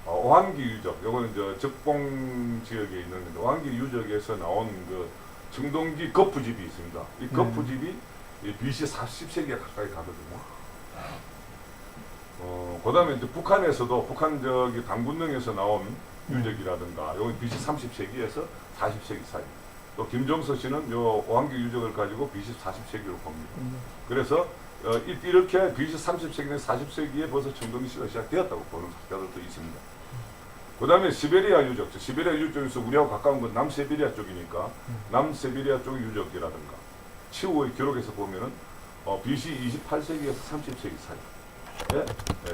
Speaker 1: 오한기 유적, 요거는 이제 적봉 지역에 있는 오한기 유적에서 나온 그 청동기 거푸집이 있습니다. 이 거푸집이 이 BC 40세기에 가까이 가거든요. 그 다음에 이제 북한에서도 북한 저기 당군릉에서 나온 유적이라든가 요건 BC 30세기에서 40세기 사이. 또 김종서 씨는 요 오한기 유적을 가지고 BC 40세기로 봅니다. 그래서 이렇게 BC 30세기나 40세기에 벌써 청동기 시대가 시작되었다고 보는 학자들도 있습니다. 그 다음에 시베리아 유적, 시베리아 유적 중에서 우리하고 가까운 건 남시베리아 쪽이니까 남시베리아 쪽 유적이라든가 치우의 기록에서 보면은 BC 28세기에서 30세기 사이에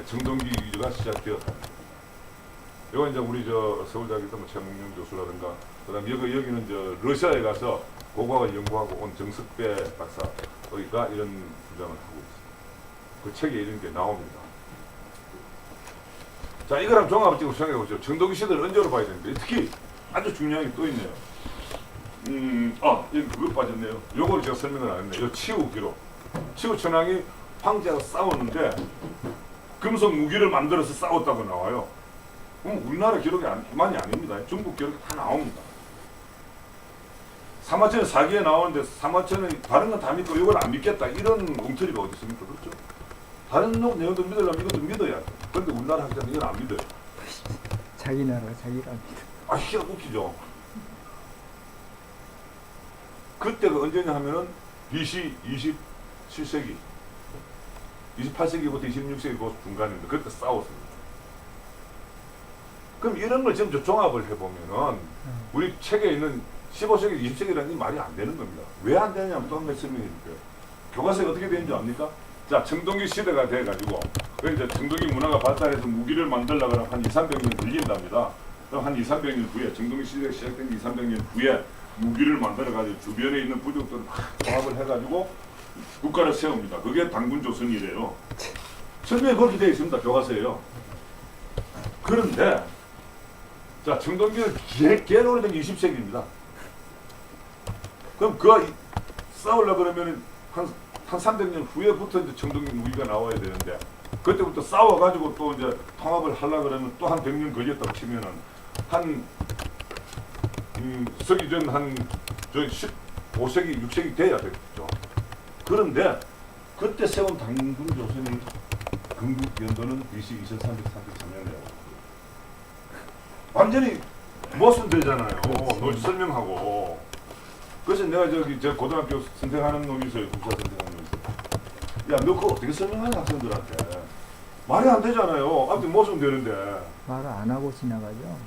Speaker 1: 청동기 유적가 시작되었다. 이건 이제 우리 저 서울대학교 뭐 최몽룡 교수라든가 그다음 여기는 저 러시아에 가서 고고학을 연구하고 온 정석배 박사가 이런 주장을 하고 있습니다. 그 책에 이런 게 나옵니다. 자, 이거랑 종합을 찍고 생각해 보죠. 청동기 시대를 언제로 봐야 되는데 특히 아주 중요한 게 또 있네요. 여기 그거 빠졌네요. 요거를 제가 설명을 안 했네요. 요 치우 기록. 치우 천황이 황제하고 싸웠는데 금속 무기를 만들어서 싸웠다고 나와요. 그럼 우리나라 기록이 많이 아닙니다. 중국 기록이 다 나옵니다. 사마천은 사기에 나오는데 사마천은 다른 건 다 믿고 이걸 안 믿겠다 이런 엉터리가 어디 있습니까? 그렇죠? 다른 내용도 믿으려면 이것도 믿어야 돼. 그런데 우리나라 학자는 이건 안 믿어요.
Speaker 2: 자기 나라 자기가 믿어.
Speaker 1: 희가 웃기죠. 그때가 언제냐 하면은 BC 27세기 28세기부터 26세기 그 중간인데 그때 싸웠습니다. 그럼 이런 걸 지금 종합을 해보면은 우리 책에 있는 15세기, 20세기라는 게 말이 안 되는 겁니다. 왜 안 되냐면 또 한 번 설명해 줄게요. 교과서에 어떻게 되는 줄 압니까? 자, 청동기 시대가 돼가지고 이제 청동기 문화가 발달해서 무기를 만들려고 하면 한 2, 300년 걸린답니다. 그럼 한 2, 300년 후에 청동기 시대가 시작된 2, 300년 후에 무기를 만들어가지고 주변에 있는 부족들을 막 조합을 해가지고 국가를 세웁니다. 그게 당군조선이래요. 설명이 그렇게 되어 있습니다. 교과서에요. 그런데 자, 청동기는 제일 오래된 게 20세기입니다. 그럼 그 싸우려고 그러면 한 300년 후에부터 이제 청동기 무기가 나와야 되는데 그때부터 싸워가지고 또 이제 통합을 하려고 그러면 또 한 100년 걸렸다고 치면은 한 서기 전 한 15세기, 6세기 돼야 되겠죠. 그런데 그때 세운 당군조선이 건국 연도는 BC 2333년이에요. 완전히 모순되잖아요. 널 설명하고. 그래서 내가 저 고등학교 선생하는 놈이 있어요. 국사 선생하는 놈이 있어요. 야, 너 그거 어떻게 설명하냐 학생들한테. 말이 안 되잖아요. 아무튼 모순되는데.
Speaker 2: 말을 안 하고 지나가죠.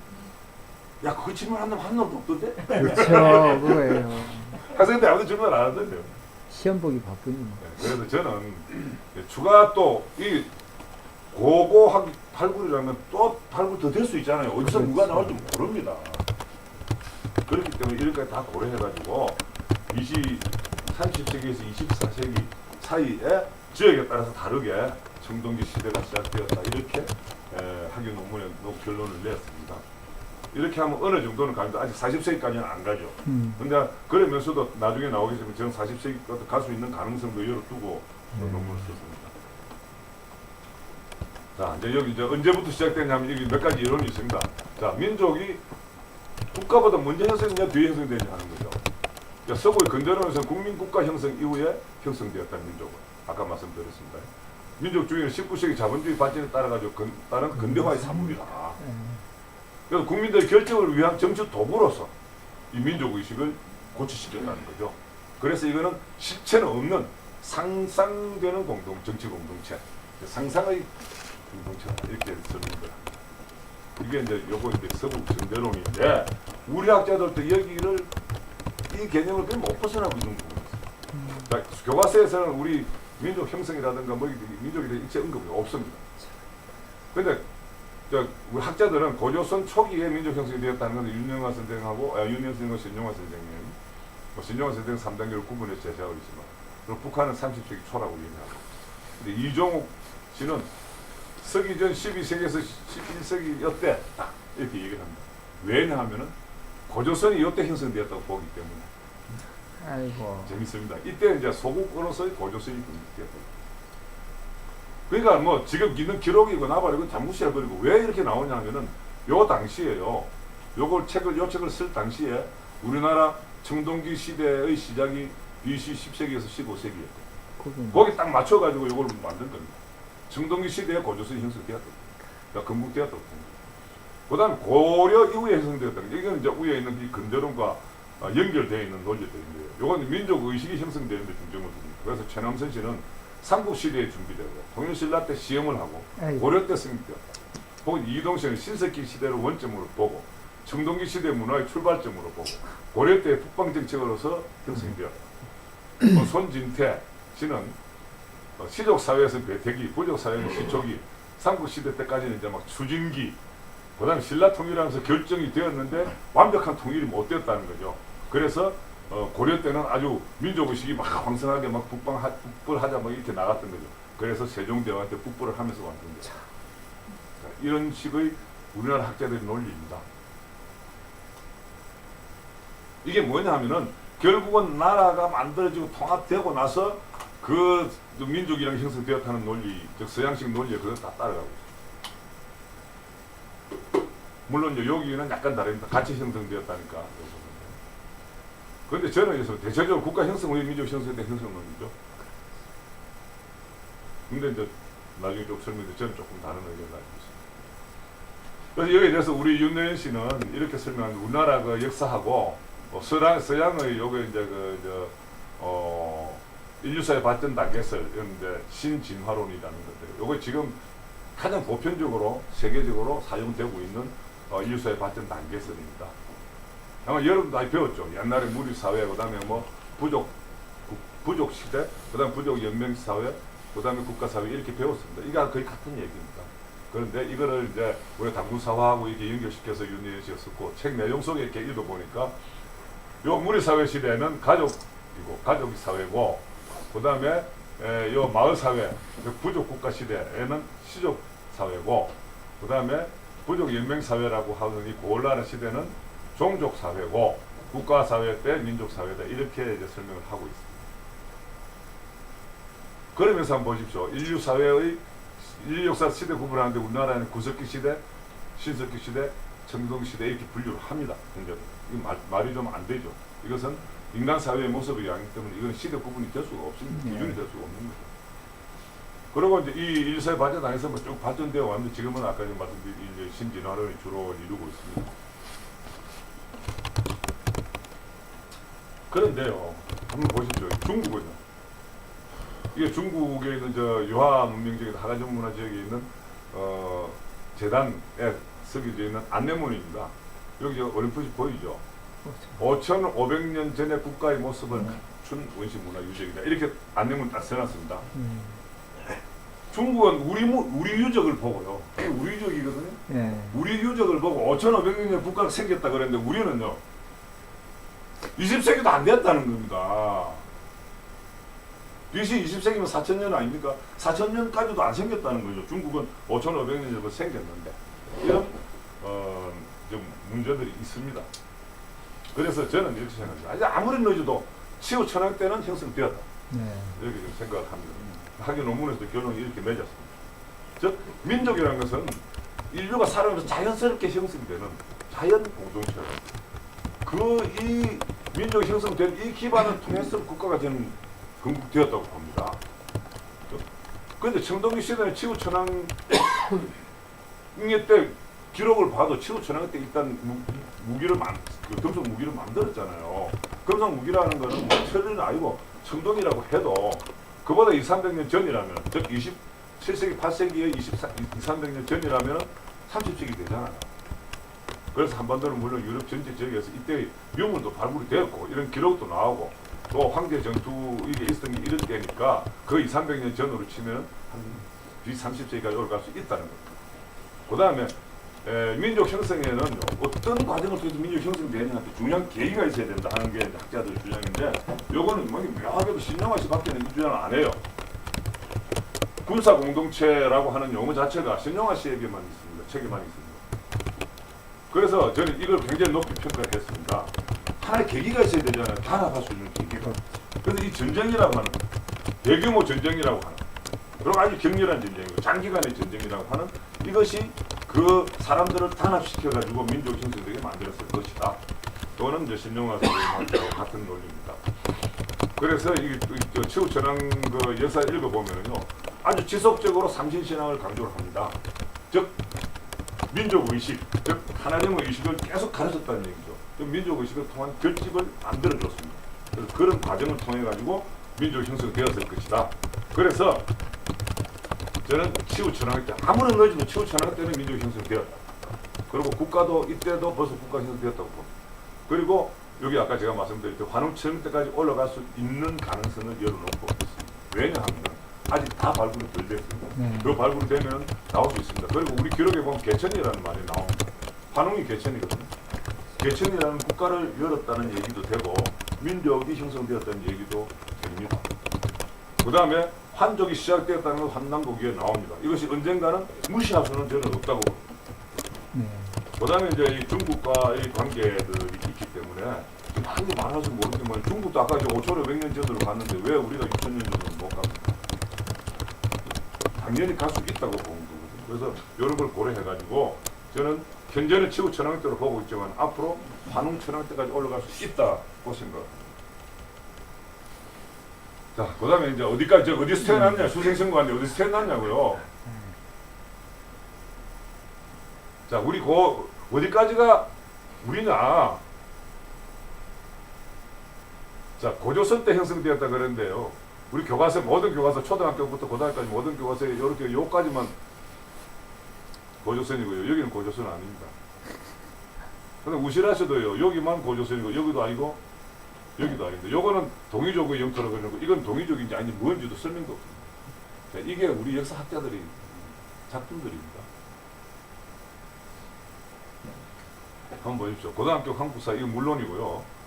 Speaker 1: 야, 그거 질문하는 한 놈도 없던데?
Speaker 2: 그렇죠. 그거예요.
Speaker 1: 학생들 아무도 질문 안 하던데요.
Speaker 2: 시험 보기 바쁘니 뭐.
Speaker 1: 그래서 저는 추가 또 이 고고학 발굴이라면 또 발굴 더 될 수 있잖아요. 어디서
Speaker 2: 그렇지.
Speaker 1: 누가 나올지 모릅니다. 그렇기 때문에 이렇게까지 다 고려해가지고 30세기에서 24세기 사이에 지역에 따라서 다르게 청동기 시대가 시작되었다. 이렇게 학위 논문에 결론을 내었습니다. 이렇게 하면 어느 정도는 갑니다. 아직 40세기까지는 안 가죠. 근데 그러면서도 나중에 나오겠지만 저는 40세기까지 갈 수 있는 가능성도 열어두고 논문을 썼습니다. 자, 이제 여기 이제 언제부터 시작되냐면 여기 몇 가지 이론이 있습니다. 자, 민족이 국가보다 먼저 형성되냐 뒤에 형성되냐 하는 거죠. 그러니까 서구의 근대론에서 국민국가 형성 이후에 형성되었다는 민족은 아까 말씀드렸습니다. 민족주의는 19세기 자본주의 발전에 따라가지고 따른 근대화의 산물이다. 그래서 국민들의 결정을 위한 정치 도구로서 이 민족의식을 고취시켰다는 거죠. 그래서 이거는 실체는 없는 상상되는 정치 공동체, 상상의 공동체다 이렇게 설명을 합니다. 이게 이제 요거 이제 서구 정대론인데 우리 학자들도 여기를 이 개념을 거의 못 벗어나고 있는 부분이 있어요. 그러니까 교과서에서는 우리 민족 형성이라든가 뭐 민족에 대한 일체 언급이 없습니다. 근데 우리 학자들은 고조선 초기에 민족 형성이 되었다는 건 윤영화 선생하고 윤영 선생과 신용화 선생님, 신용화 선생 3단계를 구분해서 제시하고 있지만 그리고 북한은 30세기 초라고 얘기하고 근데 이종욱 씨는 서기 전 12세기에서 11세기였대 딱 이렇게 얘기를 합니다. 왜냐하면은 고조선이 이때 형성되었다고 보기 때문에.
Speaker 2: 아이고.
Speaker 1: 재밌습니다. 이때 이제 소국으로서의 고조선이 형성되었다. 그러니까 뭐 지금 있는 기록이고 나발이고 다 무시해버리고 왜 이렇게 나오냐면은 요 당시에요. 요 책을 쓸 당시에 우리나라 청동기 시대의 시작이 BC 10세기에서 15세기였고 거기 딱 맞춰가지고 요걸 만든 겁니다. 청동기 시대에 고조선이 형성되었다. 그러니까 건국되었다고 봅니다. 그 다음에 고려 이후에 형성되었다. 이건 이제 위에 있는 이 근대론과 연결되어 있는 논리들인데요. 요건 민족의식이 형성되는데 중점을 둡니다. 그래서 최남선 씨는 삼국시대에 준비되고 통일신라 때 시험을 하고 고려 때 성립되었다. 혹은 이동식은 신석기 시대를 원점으로 보고 청동기 시대 문화의 출발점으로 보고 고려 때 북방정책으로서 형성되었다. 손진태 씨는 시족사회에서 배태기, 부족사회는 시초기, 삼국시대 때까지는 이제 막 추진기, 그 다음에 신라 통일하면서 결정이 되었는데 완벽한 통일이 못 되었다는 거죠. 그래서 고려 때는 아주 민족의식이 막 황성하게 막 북벌하자 막 이렇게 나갔던 거죠. 그래서 세종대왕 때 북벌을 하면서 왔던 거죠. 이런 식의 우리나라 학자들의 논리입니다. 이게 뭐냐 하면은 결국은 나라가 만들어지고 통합되고 나서 그 민족이랑 형성되었다는 논리, 즉 서양식 논리에 그걸 다 따라가고 있어요. 물론 여기는 약간 다릅니다. 같이 형성되었다니까. 그런데 저는 여기서 대체적으로 국가 형성 후 민족 형성에 대한 형성론이죠. 근데 이제 나중에 좀 설명드리면 저는 조금 다른 의견을 가지고 있습니다. 그래서 여기에 대해서 우리 윤내현 씨는 이렇게 설명합니다. 우리나라 그 역사하고 서양의 요게 이제 인류사의 발전 단계설 이런 이제 신진화론이라는 것들. 요거 지금 가장 보편적으로 세계적으로 사용되고 있는 인류사의 발전 단계설입니다. 아마 여러분도 많이 배웠죠. 옛날에 무리 사회, 그다음에 뭐 부족 시대, 그다음 부족 연맹 사회, 그다음에 국가 사회 이렇게 배웠습니다. 이게 거의 같은 얘기입니다. 그런데 이거를 이제 우리 당군사화하고 이렇게 연결시켜서 윤희연 씨가 썼고 책 내용 속에 이렇게 읽어보니까 요 무리 사회 시대는 가족이고 가족 사회고 그다음에 요 마을 사회, 부족 국가 시대에는 시족 사회고 그다음에 부족 연맹 사회라고 하는 이 고을나라 시대는 종족 사회고 국가 사회 때 민족 사회다 이렇게 이제 설명을 하고 있습니다. 그러면서 한번 보십시오. 인류 사회의 인류 역사 시대 구분하는데 우리나라는 구석기 시대, 신석기 시대, 청동 시대 이렇게 분류를 합니다. 현재 이 말이 좀 안 되죠. 이것은 인간 사회의 모습이 아니기 때문에 이건 시대 구분이 될 수가 없습니다. 기준이 될 수가 없는 거죠. 그리고 이제 이 인류사회 발전 안에서 뭐 쭉 발전되어 왔는데 지금은 아까 말씀드린 이제 신진화론이 주로 이루고 있습니다. 그런데요, 한번 보십시오. 중국은요. 이게 중국에 있는 저 유화 문명적인 하가정 문화 지역에 있는 재단에 서기져 있는 안내문입니다. 여기 저 어렴풋이 보이죠? 5,500년 전의 국가의 모습을 갖춘 원시 문화 유적이다. 이렇게 안내문 딱 써놨습니다. 중국은 우리 유적을 보고요. 우리 유적이거든요. 우리 유적을 보고 5,500년의 국가가 생겼다 그랬는데 우리는요. 20세기도 안 됐다는 겁니다. BC 20세기면 4,000년 아닙니까? 4,000년까지도 안 생겼다는 거죠. 중국은 5,500년 정도 생겼는데 이런 좀 문제들이 있습니다. 그래서 저는 이렇게 생각합니다. 아무리 늦어도 치우 천황 때는 형성되었다.
Speaker 2: 네.
Speaker 1: 이렇게 좀 생각을 합니다. 학교 논문에서도 결론이 이렇게 맺었습니다. 즉 민족이라는 것은 인류가 살아가면서 자연스럽게 형성되는 자연 공동체로 이 민족이 형성된 이 기반을 통해서 국가가 저는 건국되었다고 봅니다. 그런데 청동기 시대에 치우천왕 때 기록을 봐도 치우천왕 때 일단 무기를 금속 무기를 만들었잖아요. 금속 무기라는 거는 뭐 철은 아니고 청동이라고 해도 그보다 200~300년 전이라면 즉 27세기 8세기의 200~300년 전이라면 30세기 되잖아요. 그래서 한반도는 물론 유럽 전체 지역에서 이때 유물도 발굴이 되었고 이런 기록도 나오고 또 황제 전투 이게 있었던 게 이런 때니까 거의 300년 전으로 치면 한 B30세기까지 올라갈 수 있다는 겁니다. 그 다음에 민족 형성에는 어떤 과정을 통해서 민족 형성되느냐한테 중요한 계기가 있어야 된다 하는 게 학자들의 주장인데 요거는 묘하게도 신영화 씨밖에는 이 주장을 안 해요. 군사 공동체라고 하는 용어 자체가 신영화 씨에게만 있습니다. 책에만 있습니다. 그래서 저는 이걸 굉장히 높이 평가를 했습니다. 하나의 계기가 있어야 되잖아요. 단합할 수 있는 계기가. 그래서 이 전쟁이라고 하는 대규모 전쟁이라고 하는 그리고 아주 격렬한 전쟁이고 장기간의 전쟁이라고 하는 이것이 그 사람들을 단합시켜가지고 민족 형성되게 만들었을 것이다. 또는 이제 신영화 선생님하고 같은 논리입니다. 그래서 이 치우천왕 그 역사를 읽어보면요. 아주 지속적으로 삼신신앙을 강조를 합니다. 즉 민족의식, 즉 하나님의 의식을 계속 가르쳤다는 얘기죠. 민족의식을 통한 결집을 만들어줬습니다. 그래서 그런 과정을 통해 가지고 민족 형성되었을 것이다. 그래서 저는 치우천왕 때 아무런 의지도 치우천왕 때는 민족 형성되었다. 그리고 국가도 이때도 벌써 국가 형성되었다고 봅니다. 그리고 여기 아까 제가 말씀드렸듯이 환웅천 때까지 올라갈 수 있는 가능성을 열어놓고 있습니다. 왜냐하면 아직 다 발굴이 덜 됐습니다. 그 발굴이 되면 나올 수 있습니다. 그리고 우리 기록에 보면 개천이라는 말이 나옵니다. 환웅이 개천이거든요. 개천이라는 국가를 열었다는 얘기도 되고 민족이 형성되었다는 얘기도 됩니다. 그 다음에 환족이 시작되었다는 건 환난고기에 나옵니다. 이것이 언젠가는 무시할 수는 저는 없다고 봅니다. 그 다음에 이제 이 중국과의 관계들이 있기 때문에 많이 많아서 모르겠지만 중국도 아까 이제 5,500년 전으로 갔는데 왜 우리가 6,000년 전으로 못 갑니까? 당연히 갈 수 있다고 보는 거거든요. 그래서 이런 걸 고려해가지고 저는 현재는 치우천왕 때로 보고 있지만 앞으로 환웅천왕 때까지 올라갈 수 있다고 생각합니다. 자, 그 다음에 이제 어디까지, 어디서 태어났냐, 수생선거한데 어디서 태어났냐고요. 자, 우리 어디까지가 우리냐. 자, 고조선 때 형성되었다 그랬는데요. 우리 교과서, 모든 교과서, 초등학교부터 고등학교까지 모든 교과서에 이렇게 요까지만 고조선이고요. 여기는 고조선 아닙니다. 근데 우시라시도요. 여기만 고조선이고, 여기도 아니고, 여기도 아닌데, 요거는 동이족의 영토라고 그러고, 이건 동이족인지 아닌지 뭔지도 설명도 없습니다. 자, 이게 우리 역사학자들이 작품들입니다. 한번 보십시오. 고등학교 한국사, 이건 물론이고요.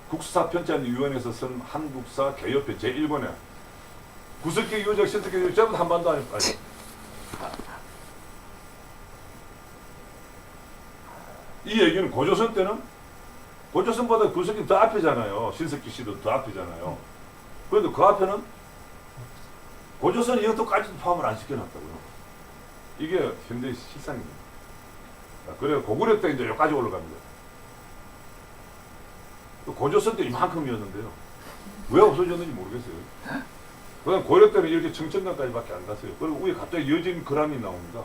Speaker 1: 국사편찬위원회에서 쓴 한국사 개요편 제1권에 구석기 유적 신석기 전부 한반도 아니 이 얘기는 고조선 때는 고조선보다 구석기 더 앞이잖아요. 신석기 시도 더 앞이잖아요. 그런데 그 앞에는 고조선 영토까지도 포함을 안 시켜놨다고요. 이게 현대 실상입니다. 그래 고구려 때 이제 여기까지 올라갑니다. 고조선 때 이만큼이었는데요. 왜 없어졌는지 모르겠어요. 그다음 고려 때는 이렇게 청천강까지밖에 안 갔어요. 그리고 위에 갑자기 이어진 그람이 나옵니다.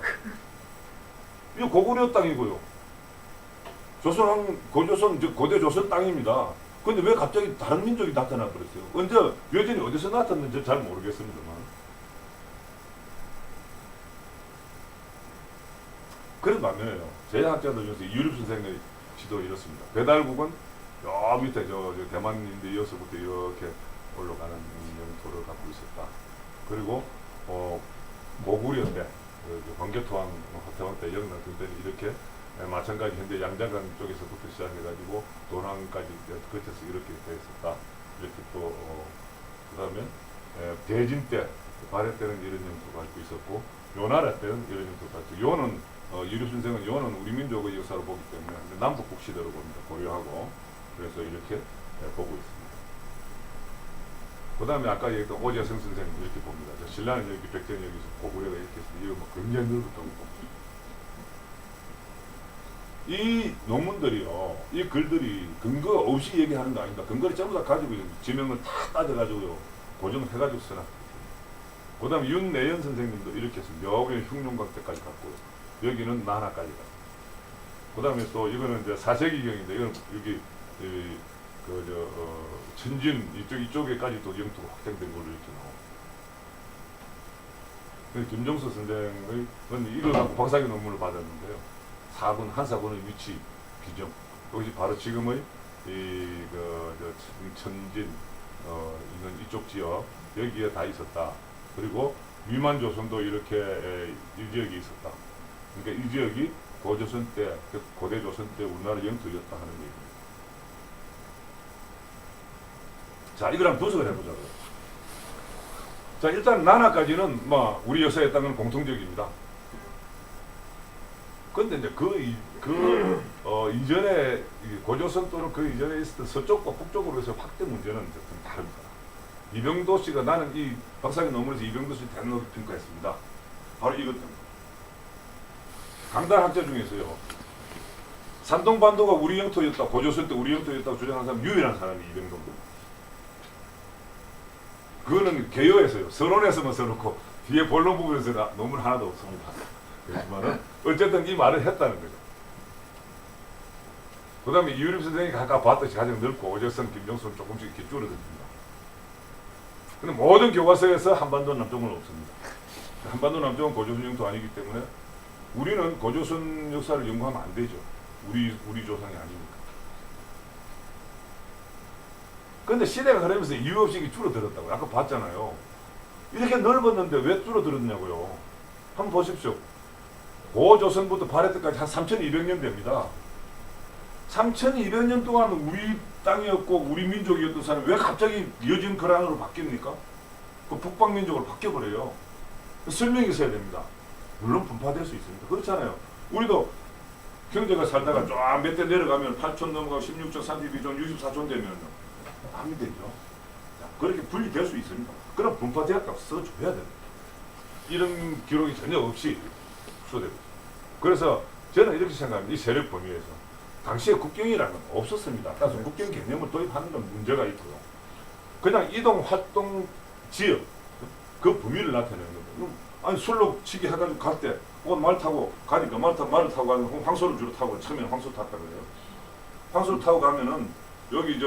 Speaker 1: 이거 고구려 땅이고요. 고조선, 즉 고대 조선 땅입니다. 근데 왜 갑자기 다른 민족이 나타나 버렸어요? 언제 여전히 어디서 나타났는지 잘 모르겠습니다만. 그런 반면에요. 제 학자들 중에서 이유립 선생의 지도 이렇습니다. 배달국은 저 밑에 저 대만인데 이어서부터 이렇게 올라가는 영토를 갖고 있었다. 그리고 고구려 때 광개토왕 화태왕 때 영남 그때 이렇게 마찬가지 현재 양장강 쪽에서부터 시작해가지고 도랑까지 거쳐서 이렇게 되어 있었다. 이렇게 또 그다음에 대진 때 발해 때는 이런 영토를 갖고 있었고 요나라 때는 이런 영토를 갖고 있고 요는 유립 선생은 요는 우리 민족의 역사를 보기 때문에 남북국 시대로 봅니다. 고려하고 그래서 이렇게 보고 있습니다. 그 다음에 아까 얘기했던 오재성 선생님 이렇게 봅니다. 신라는 여기 백제는 여기서 고구려가 이렇게 있어요. 이거 뭐 굉장히 넓었다고 봅니다. 이 논문들이요, 이 글들이 근거 없이 얘기하는 거 아닙니다. 근거를 전부 다 가지고 지명을 다 따져가지고요, 고정을 해가지고 써놨습니다. 그 다음에 윤내연 선생님도 이렇게 했습니다. 여기는 흉룡강 때까지 갔고요. 여기는 난하까지 갔고. 그 다음에 또 이거는 이제 4세기경인데, 이건 여기, 천진, 이쪽에까지 또 영토가 확장된 걸로 이렇게 나옵니다. 김종수 선생의, 이거 갖고 박사학위 논문을 받았는데요. 4군, 한사군의 위치, 비정. 여기 바로 지금의 천진, 있는 이쪽 지역, 여기에 다 있었다. 그리고 위만 조선도 이렇게 이 지역이 있었다. 그러니까 이 지역이 고조선 때, 고대 조선 때 우리나라 영토였다 하는 얘기입니다. 자, 이걸 한번 분석을 해보자고요. 자, 일단 난하까지는 뭐 우리 역사에 따른 공통적입니다. 근데 이제 이전에 고조선 또는 그 이전에 있었던 서쪽과 북쪽으로 해서 확대 문제는 좀 다릅니다. 이병도 씨가 나는 이 박사학위 논문에서 이병도 씨 대단히 평가했습니다. 바로 이것 때문에. 강단 학자 중에서요. 산동반도가 우리 영토였다, 고조선 때 우리 영토였다고 주장하는 사람 유일한 사람이 이병도입니다. 그거는 개요에서요. 서론에서만 써놓고 뒤에 본론 부분에서 논문 하나도 없습니다. 그렇지만은 어쨌든 이 말을 했다는 거죠. 그 다음에 이유립 선생이 아까 봤듯이 가장 넓고 오재선, 김종수는 조금씩 이렇게 줄어듭니다. 근데 모든 교과서에서 한반도 남쪽은 없습니다. 한반도 남쪽은 고조선 영토 아니기 때문에 우리는 고조선 역사를 연구하면 안 되죠. 우리 조상이 아니니까. 근데 시대가 흐르면서 이유 없이 이게 줄어들었다고요. 아까 봤잖아요. 이렇게 넓었는데 왜 줄어들었냐고요. 한번 보십시오. 고조선부터 발해 때까지 한 3200년 됩니다. 3200년 동안 우리 땅이었고 우리 민족이었던 사람이 왜 갑자기 여진 거란으로 바뀝니까? 그 북방민족으로 바뀌어버려요. 설명이 있어야 됩니다. 물론 분파될 수 있습니다. 그렇잖아요. 우리도 경제가 살다가 쫙 몇 대 내려가면 8촌 넘어가고 16촌, 32촌, 64촌 되면 암이 되죠. 그렇게 분리될 수 있습니다. 그럼 분파대학값 써줘야 됩니다. 이런 기록이 전혀 없이 수되고. 그래서 저는 이렇게 생각합니다. 이 세력 범위에서 당시에 국경이라는 건 없었습니다. 따라서 국경 개념을 도입하는 건 문제가 있고요. 그냥 이동 활동 지역 그 범위를 나타내는 겁니다. 아니 술로 치기 해가지고 갈 때 말 타고 가니까 말을 타고 가면 황소를 주로 타고 처음에는 황소 탔다 그래요. 황소를 타고 가면은 여기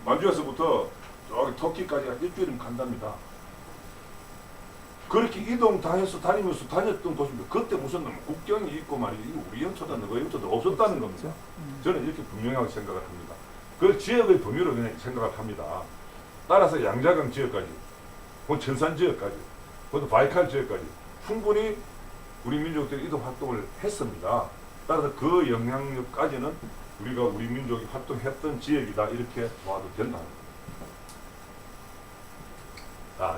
Speaker 1: 만주에서부터 저기 터키까지 한 일주일이면 간답니다. 그렇게 이동 다 해서 다니면서 다녔던 곳입니다. 그때 무슨 국경이 있고 말이지 우리 영토다 너희 영토도 없었다는 겁니다. 저는 이렇게 분명하게 생각을 합니다. 그 지역의 범위로 그냥 생각을 합니다. 따라서 양자강 지역까지, 천산 지역까지, 그것도 바이칼 지역까지 충분히 우리 민족들이 이동 활동을 했습니다. 따라서 그 영향력까지는 우리가 우리 민족이 활동했던 지역이다 이렇게 봐도 된다.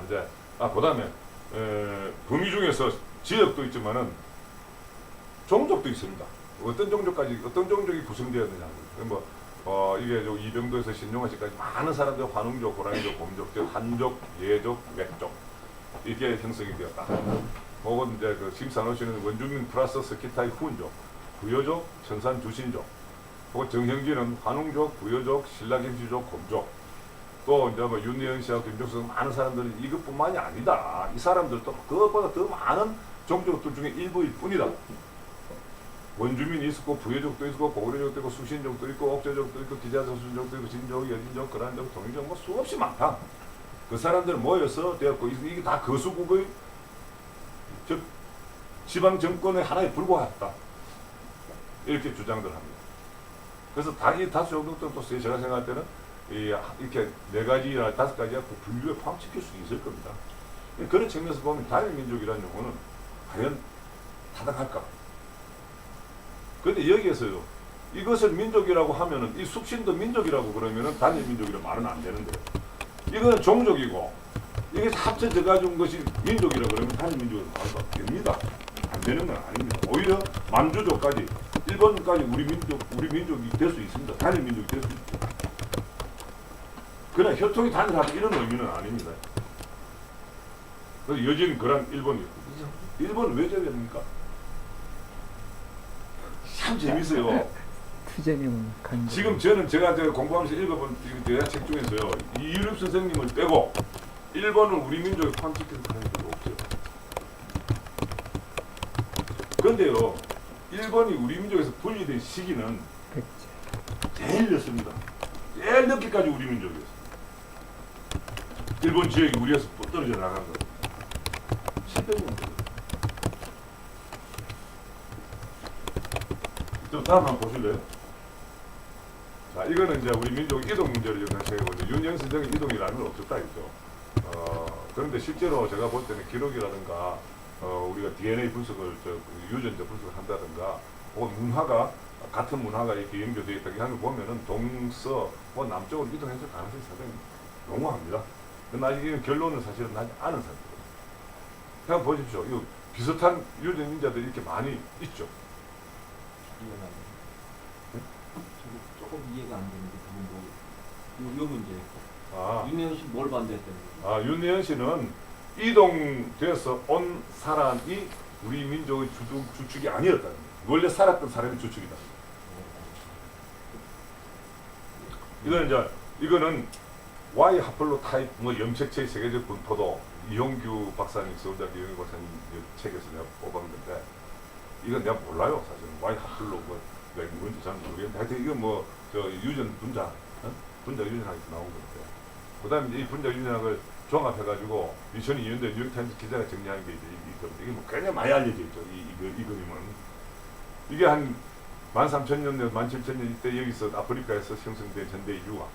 Speaker 1: 이제 그 다음에 범위 중에서 지역도 있지만은 종족도 있습니다. 어떤 종족이 구성되었느냐. 이게 이병도에서 신용화 씨까지 많은 사람들 환웅족, 고라니족, 곰족, 한족, 예족, 맥족 이게 형성이 되었다. 혹은 이제 그 심산호씨는 원주민 플러스 스키타의 후운족, 구여족, 천산 주신족, 혹은 정형기는 환웅족, 구여족, 신라김씨족, 곰족. 또 이제 윤예은 씨와 김종수 많은 사람들이 이것뿐만이 아니다. 이 사람들도 그것보다 더 많은 종족들 중에 일부일 뿐이다. 원주민이 있었고 부여족도 있었고 고구려족도 있고 수신족도 있고 옥제족도 있고 기자조선족도 있고 진족, 여진족, 거란족, 동인족 뭐 수없이 많다. 그 사람들 모여서 되었고 이게 다 거수국의 즉 지방 정권의 하나에 불과했다. 이렇게 주장들 합니다. 그래서 이 다수 종족들은 또 제가 생각할 때는 이렇게 4가지나 5가지가 그 분류에 포함시킬 수 있을 겁니다. 그런 측면에서 보면 단일 민족이라는 용어는 과연 타당할까? 그런데 여기에서요, 이것을 민족이라고 하면은 이 숙신도 민족이라고 그러면은 단일 민족이라 말은 안 되는데, 이거는 종족이고 이게 합쳐져 가지고 것이 민족이라 그러면 한민족은 말도 안 됩니다. 안 되는 건 아닙니다. 오히려 만주족까지 일본까지 우리 민족이 될 수 있습니다. 단일 민족이 될 수 있죠. 그러나 혈통이 단일하다 이런 의미는 아닙니다. 그래서 여진 그런 일본이었거든요. 일본 왜 저랬습니까? 참 재밌어요.
Speaker 2: 투쟁이면 간.
Speaker 1: 지금 저는 제가 공부하면서 읽어본 대화 책 중에서요. 이유립 선생님을 빼고 일본은 우리 민족의 판치기를 하는 적이 없어요. 그런데요, 일본이 우리 민족에서 분리된 시기는
Speaker 2: 백제.
Speaker 1: 제일 늦습니다. 제일 늦게까지 우리 민족이었어요. 일본 지역이 우리에서 떨어져 나간 거예요. 700년. 좀 다음 한번 보실래요? 자, 이거는 이제 우리 민족 이동 문제를 연관시하고 이제 윤영 선생의 이동이라는 건 없었다 했죠. 그런데 실제로 제가 볼 때는 기록이라든가 우리가 DNA 분석을 유전자 분석을 한다든가 혹은 문화가 같은 문화가 이렇게 연결되어 있다고 하는 걸 보면은 동서 남쪽으로 이동했을 가능성이 상당히 농후합니다. 그러나 이 결론은 사실은 나지 않은 상태거든요. 그냥 보십시오. 이 비슷한 유전인자들이 이렇게 많이 있죠.
Speaker 3: 이해가 안 돼. 조금 이해가 안 되는데 그분 요 문제. 윤혜연 씨 뭘 반대했다는 거예요?
Speaker 1: 윤혜연 씨는 이동돼서 온 사람이 우리 민족의 주축이 아니었다는 거예요. 원래 살았던 사람이 주축이다. 이거는 Y 하플로 타입 염색체의 세계적 분포도 이용규 박사님, 서울대학교 이용규 박사님 책에서 내가 뽑은 건데 이건 내가 몰라요. 사실은 Y 하플로 뭔지 잘 모르겠는데 하여튼 이건 유전 분자 유전학에서 나온 건데 그 다음에 이 분자 유전학을 종합해가지고 2002년도에 뉴욕타임스 기자가 정리한 게 있거든요. 이게 굉장히 많이 알려져 있죠. 이 그림은 이게 한 13,000년, 17,000년 이때 여기서 아프리카에서 형성된 전대 인류가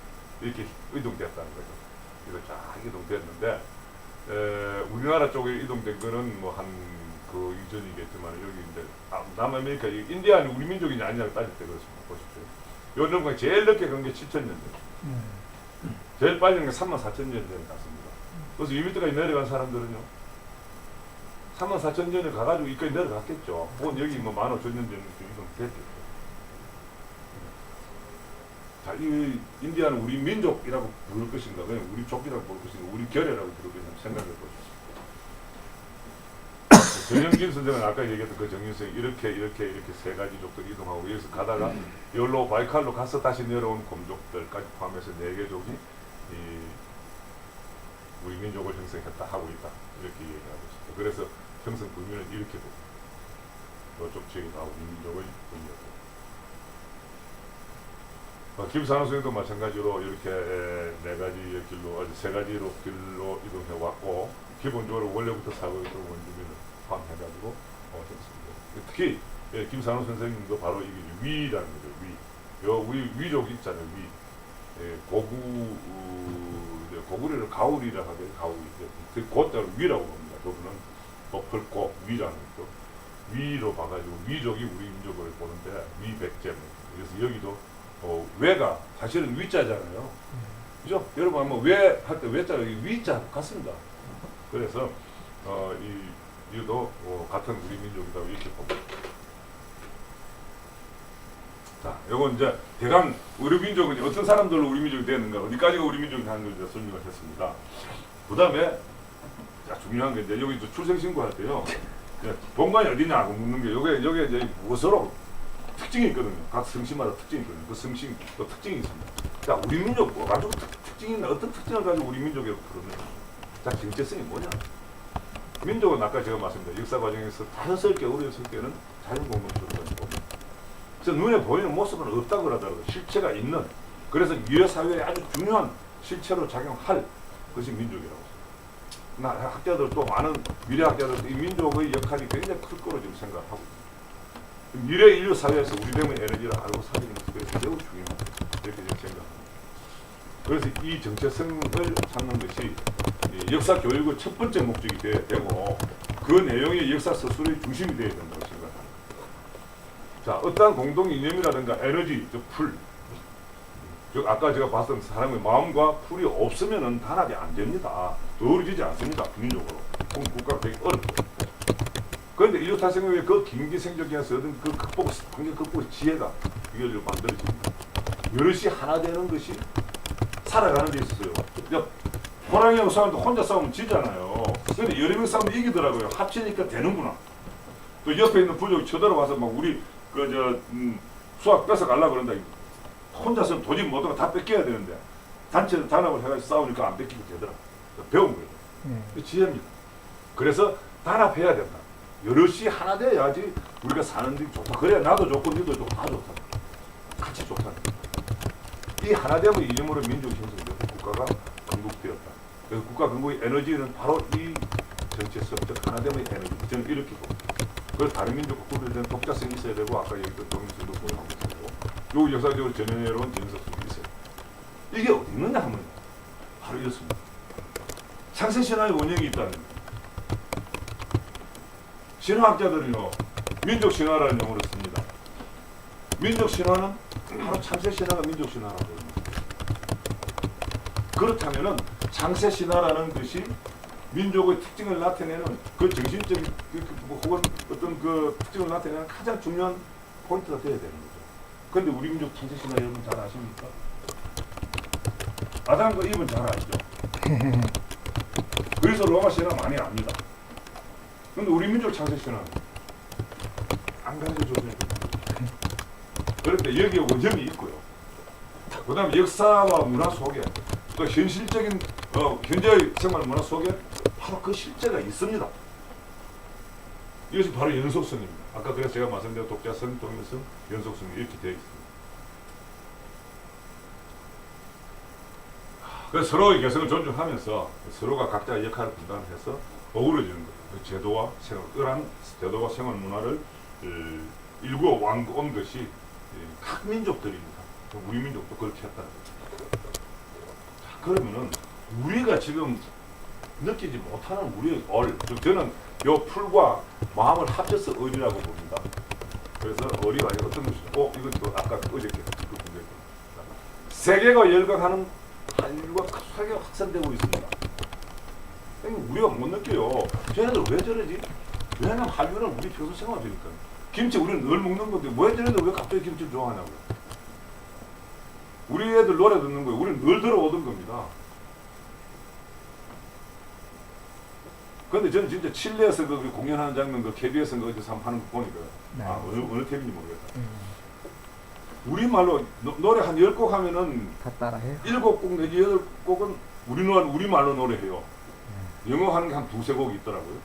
Speaker 1: 이렇게 이동됐다는 거죠. 그래서 쫙 이동됐는데 우리나라 쪽에 이동된 거는 그 이전이겠지만 여기 이제 남아메리카 인디아는 우리 민족이냐 아니냐를 따질 때 그렇습니다. 보십시오. 요 정도가 제일 늦게 간 게 7,000년 전. 제일 빨리 간 게 34,000년 전에 갔습니다. 그래서 이 밑에까지 내려간 사람들은요. 34,000년에 가가지고 이까지 내려갔겠죠. 혹은 여기 15,000년 전에 이동됐겠죠. 자, 이 인디아는 우리 민족이라고 부를 것인가, 그냥 우리 족이라고 부를 것인가, 우리 결이라고 부를 것인가 생각해 보십시오. 정영진 선생은 아까 얘기했던 그 정영진 이렇게 세 가지 족들이 이동하고 여기서 가다가 열로 바이칼로 가서 다시 내려온 곰족들까지 포함해서 4개 족이 우리 민족을 형성했다 하고 있다 이렇게 얘기하고 있습니다. 그래서 형성 범위는 이렇게 봅니다. 이쪽 지역이 다 우리 민족의 범위였고 김산호 선생도 마찬가지로 이렇게 4가지의 길로, 3가지로 길로 이동해 왔고 기본적으로 원래부터 살고 있던 원주민을 포함해가지고 했습니다. 특히 김산호 선생님도 바로 이게 위라는 거죠. 위족 있잖아요. 고구려를 가울이라고 하게 가울이 그것대로 위라고 봅니다. 그분은 버플고 위라는 거죠. 위로 봐가지고 위족이 우리 민족을 보는데 위백제. 그래서 여기도 외가 사실은 위자잖아요. 그죠? 여러분 한번 외 할 때 외자가 위자 같습니다. 그래서 이도 같은 우리 민족이다 이렇게 봅니다. 자, 요건 이제 대강 우리 민족은 어떤 사람들로 우리 민족이 되는가, 어디까지가 우리 민족이 하는 걸 설명을 했습니다. 그 다음에 중요한 게 이제 여기 출생 신고할 때요, 본관이 어디냐고 묻는 게 요게 이제 무엇으로 특징이 있거든요. 각 성씨마다 특징이 있거든요. 그 성씨 또 특징이 있습니다. 자, 우리 민족 가지고 특징이 있는 어떤 특징을 가지고 우리 민족이라고 부르느냐. 자, 정체성이 뭐냐? 민족은 아까 제가 말씀드린 역사 과정에서 자연스럽게 어렸을 때는 자연공동체로 가지고 그래서 눈에 보이는 모습은 없다고 하더라도 실체가 있는, 그래서 미래 사회에 아주 중요한 실체로 작용할 것이 민족이라고 했습니다. 학자들 또 많은 미래학자들도 이 민족의 역할이 굉장히 클 거로 지금 생각하고 있습니다. 미래 인류 사회에서 우리 dem의 에너지를 알고 살리는 것이 매우 중요합니다. 이렇게 생각합니다. 그래서 이 정체성을 찾는 것이 역사 교육의 첫 번째 목적이 되고 그 내용이 역사 서술의 중심이 되어야 된다고 생각합니다. 자, 어떠한 공동 이념이라든가 에너지, 풀, 아까 제가 봤던 사람의 마음과 풀이 없으면은 단합이 안 됩니다. 어우러지지 않습니다. 국민적으로. 국가가 되게 어렵고. 그런데 인류 탄생의 그 김기생적에서 얻은 그 환경 극복의 지혜가 이걸 만들어집니다. 여럿이 하나 되는 것이 살아가는 데 있었어요. 호랑이하고 싸우는데 혼자 싸우면 지잖아요. 근데 여러 명 싸우면 이기더라고요. 합치니까 되는구나. 또 옆에 있는 부족이 쳐들어와서 막 우리 수학 뺏어가려고 그런다. 혼자서는 도저히 못하고 다 뺏겨야 되는데 단체로 단합을 해가지고 싸우니까 안 뺏기게 되더라. 배운 거예요. 그 지혜입니다. 그래서 단합해야 된다. 여럿이 하나 돼야지 우리가 사는 데 좋다. 그래야 나도 좋고 니도 좋고 다 좋다. 같이 좋다. 이 하나됨의 이념으로 민족이 형성되고 국가가 건국되었다. 그래서 국가 건국의 에너지는 바로 이 정체성, 즉 하나됨의 에너지. 저는 이렇게 봅니다. 그래서 다른 민족과 구별되는 독자성이 있어야 되고 아까 얘기했던 독립성도 보호하고 있어야 되고 요 역사적으로 전해내려온 정석성이 있어요. 이게 어디 있느냐 하면 바로 이렇습니다. 창세신화의 원형이 있다는 거예요. 신화학자들은요 민족신화라는 용어를 씁니다. 민족신화는 바로 창세신화가 민족신화라고 합니다. 그렇다면은 창세신화라는 것이 민족의 특징을 나타내는 그 정신적인 혹은 어떤 그 특징을 나타내는 가장 중요한 포인트가 되어야 되는 거죠. 그런데 우리 민족 창세신화 여러분 잘 아십니까? 아담과 이브는 잘 알죠. 그래서 로마 신화 많이 압니다. 그런데 우리 민족 창세신화는 안 가르쳐줘요. 그런데 여기에 원형이 있고요. 그 다음에 역사와 문화 속에 또 현실적인 현재의 생활 문화 속에 바로 그 실제가 있습니다. 이것이 바로 연속성입니다. 아까 그래서 제가 말씀드린 독자성, 독립성, 연속성이 이렇게 되어 있습니다. 그래서 서로의 개성을 존중하면서 서로가 각자의 역할을 분담해서 어우러지는 거예요. 제도와 생활, 그러한 제도와 생활 문화를 일구어 온 것이 각 민족들입니다. 우리 민족도 그렇게 했다는 거죠. 자, 그러면은 우리가 지금 느끼지 못하는 우리의 저는 요 풀과 마음을 합쳐서 의리라고 봅니다. 그래서 의리가 어떤 것이죠? 이건 또 아까 어저께 그 문제. 세계가 열광하는 한류가 크게 확산되고 있습니다. 우리가 못 느껴요. 쟤네들 왜 저러지? 왜냐면 한류는 우리 평소 생활이니까. 김치 우리는 늘 먹는 건데 왜 쟤네들 왜 갑자기 김치를 좋아하냐고요. 우리 애들 노래 듣는 거예요. 우리는 늘 들어오던 겁니다. 근데 저는 진짜 칠레에서 그 공연하는 장면, 그 KBS 어디서 한번 하는 거 보니까 어느 TV인지 모르겠다. 우리말로 노래 한 10곡 하면은
Speaker 2: 다 따라해요.
Speaker 1: 7곡 내지 8곡은 우리말로 노래해요. 영어 하는 게 한 2-3곡 있더라고요.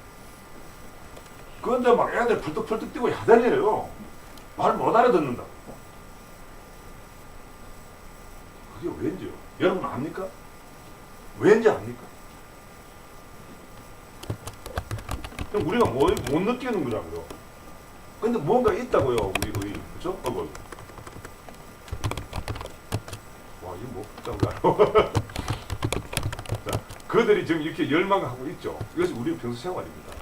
Speaker 1: 그런데 막 애들 펄떡펄떡 뛰고 야단이에요. 말 못 알아듣는다. 그게 왠지요? 여러분 압니까? 왠지 압니까? 그럼 우리가 못 느끼는 거라고요. 근데 뭔가 있다고요, 우리 그죠? 와, 이거 뭐 복잡하다. 자, 그들이 지금 이렇게 열망하고 있죠. 이것이 우리 평소 생활입니다.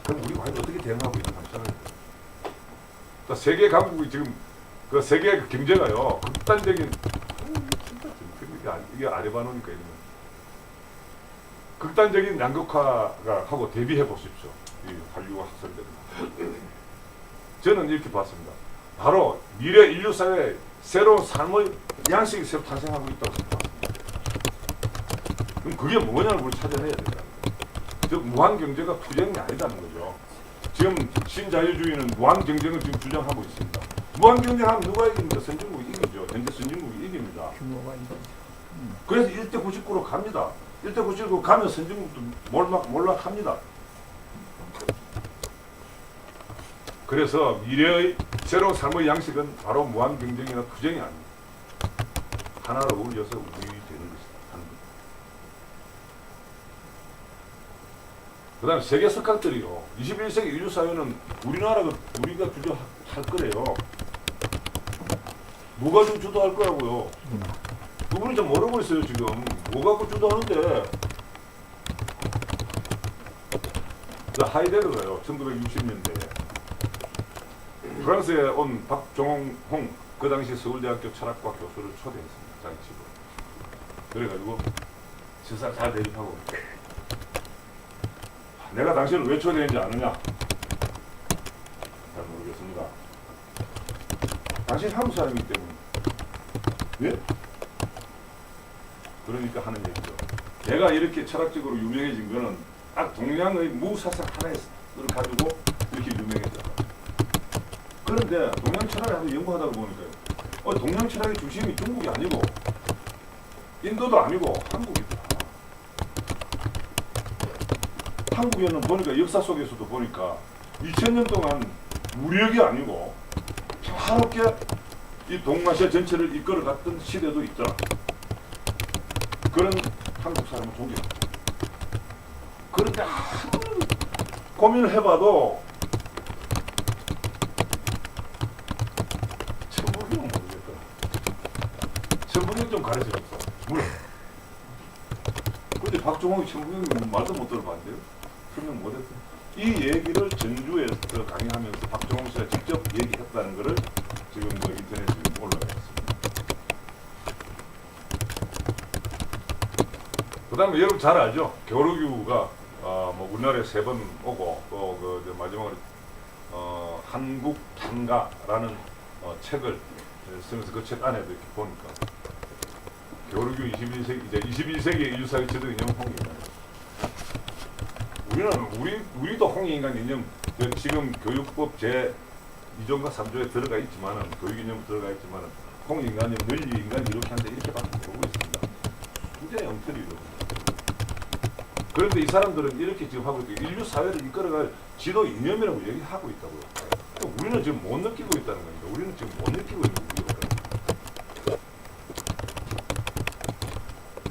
Speaker 1: 그럼 우리 과연 어떻게 대응하고 있는지 한번 생각해보세요. 세계 강국이 지금 그 세계 경제가요, 극단적인 이게 아레바노니까 이러면 극단적인 양극화가 하고 대비해 보십시오. 이 한류가 확산되는. 저는 이렇게 봤습니다. 바로 미래 인류 사회의 새로운 삶의 양식이 새로 탄생하고 있다고 생각합니다. 그럼 그게 뭐냐를 우리 찾아내야 된다는 거예요. 즉 무한 경제가 투쟁이 아니다는 거죠. 지금 신자유주의는 무한 경쟁을 지금 주장하고 있습니다. 무한 경쟁하면 누가 이깁니까? 선진국이 이기죠. 현재 선진국이 이깁니다.
Speaker 2: 규모가 이거.
Speaker 1: 그래서 1대 99로 갑니다. 1대 99로 가면 선진국도 몰락합니다. 그래서 미래의 새로운 삶의 양식은 바로 무한 경쟁이나 투쟁이 아닙니다. 하나로 어울려서 우리 되는 것이다. 그 다음에 세계 석학들이요. 21세기 인류 사회는 우리가 주도할 거래요. 뭐가 좀 주도할 거라고요. 그분이 좀 모르고 있어요, 지금. 뭐 갖고 주도하는데. 하이데거가요, 1960년대에. 프랑스에 온 박종홍, 그 당시 서울대학교 철학과 교수를 초대했습니다, 자기 집으로. 그래가지고 저사 잘 대립하고. 내가 당신을 왜 초대했는지 아느냐? 잘 모르겠습니다. 당신 한국 사람이기 때문에. 예? 그러니까 하는 얘기죠. 내가 이렇게 철학적으로 유명해진 거는 딱 동양의 무사상 하나를 가지고 이렇게 유명해졌다. 그런데 동양 철학을 한번 연구하다 보니까요. 동양 철학의 중심이 중국이 아니고 인도도 아니고 한국이다. 한국에는 보니까 역사 속에서도 보니까 2000년 동안 무력이 아니고 평화롭게 이 동아시아 전체를 이끌어갔던 시대도 있더라. 그런 한국 사람을 존경합니다. 그런데 아무리 고민을 해봐도 천부경은 모르겠더라. 천부경 좀 가르쳐줬어. 뭐야? 근데 박종홍이 천부경 말도 못 들어봤는데요? 설명 못했어. 이 얘기를 전주에서 강의하면서 박종홍 씨가 직접 얘기했다는 것을 지금 뭐 인터넷에 올라가 있습니다. 그 다음에 여러분 잘 알죠? 겨루기가 뭐 우리나라에 3번 오고 또 그 마지막으로 한국 tan가라는 책을 쓰면서 그 책 안에도 이렇게 보니까 겨루기 21세기 이제 21세기의 인류사회 제도 이념 홍익인간. 우리도 홍익인간 이념 지금 교육법 제 2조인가 3조에 들어가 있지만은 교육이념 들어가 있지만은 홍익인간이 널리인간 이렇게 하는데 이렇게밖에 모르고 있습니다. 굉장히 엉터리로. 그런데 이 사람들은 이렇게 지금 하고 있고 인류 사회를 이끌어갈 지도 이념이라고 얘기하고 있다고요. 우리는 지금 못 느끼고 있다는 겁니다. 우리는 지금 못 느끼고 있는 거예요.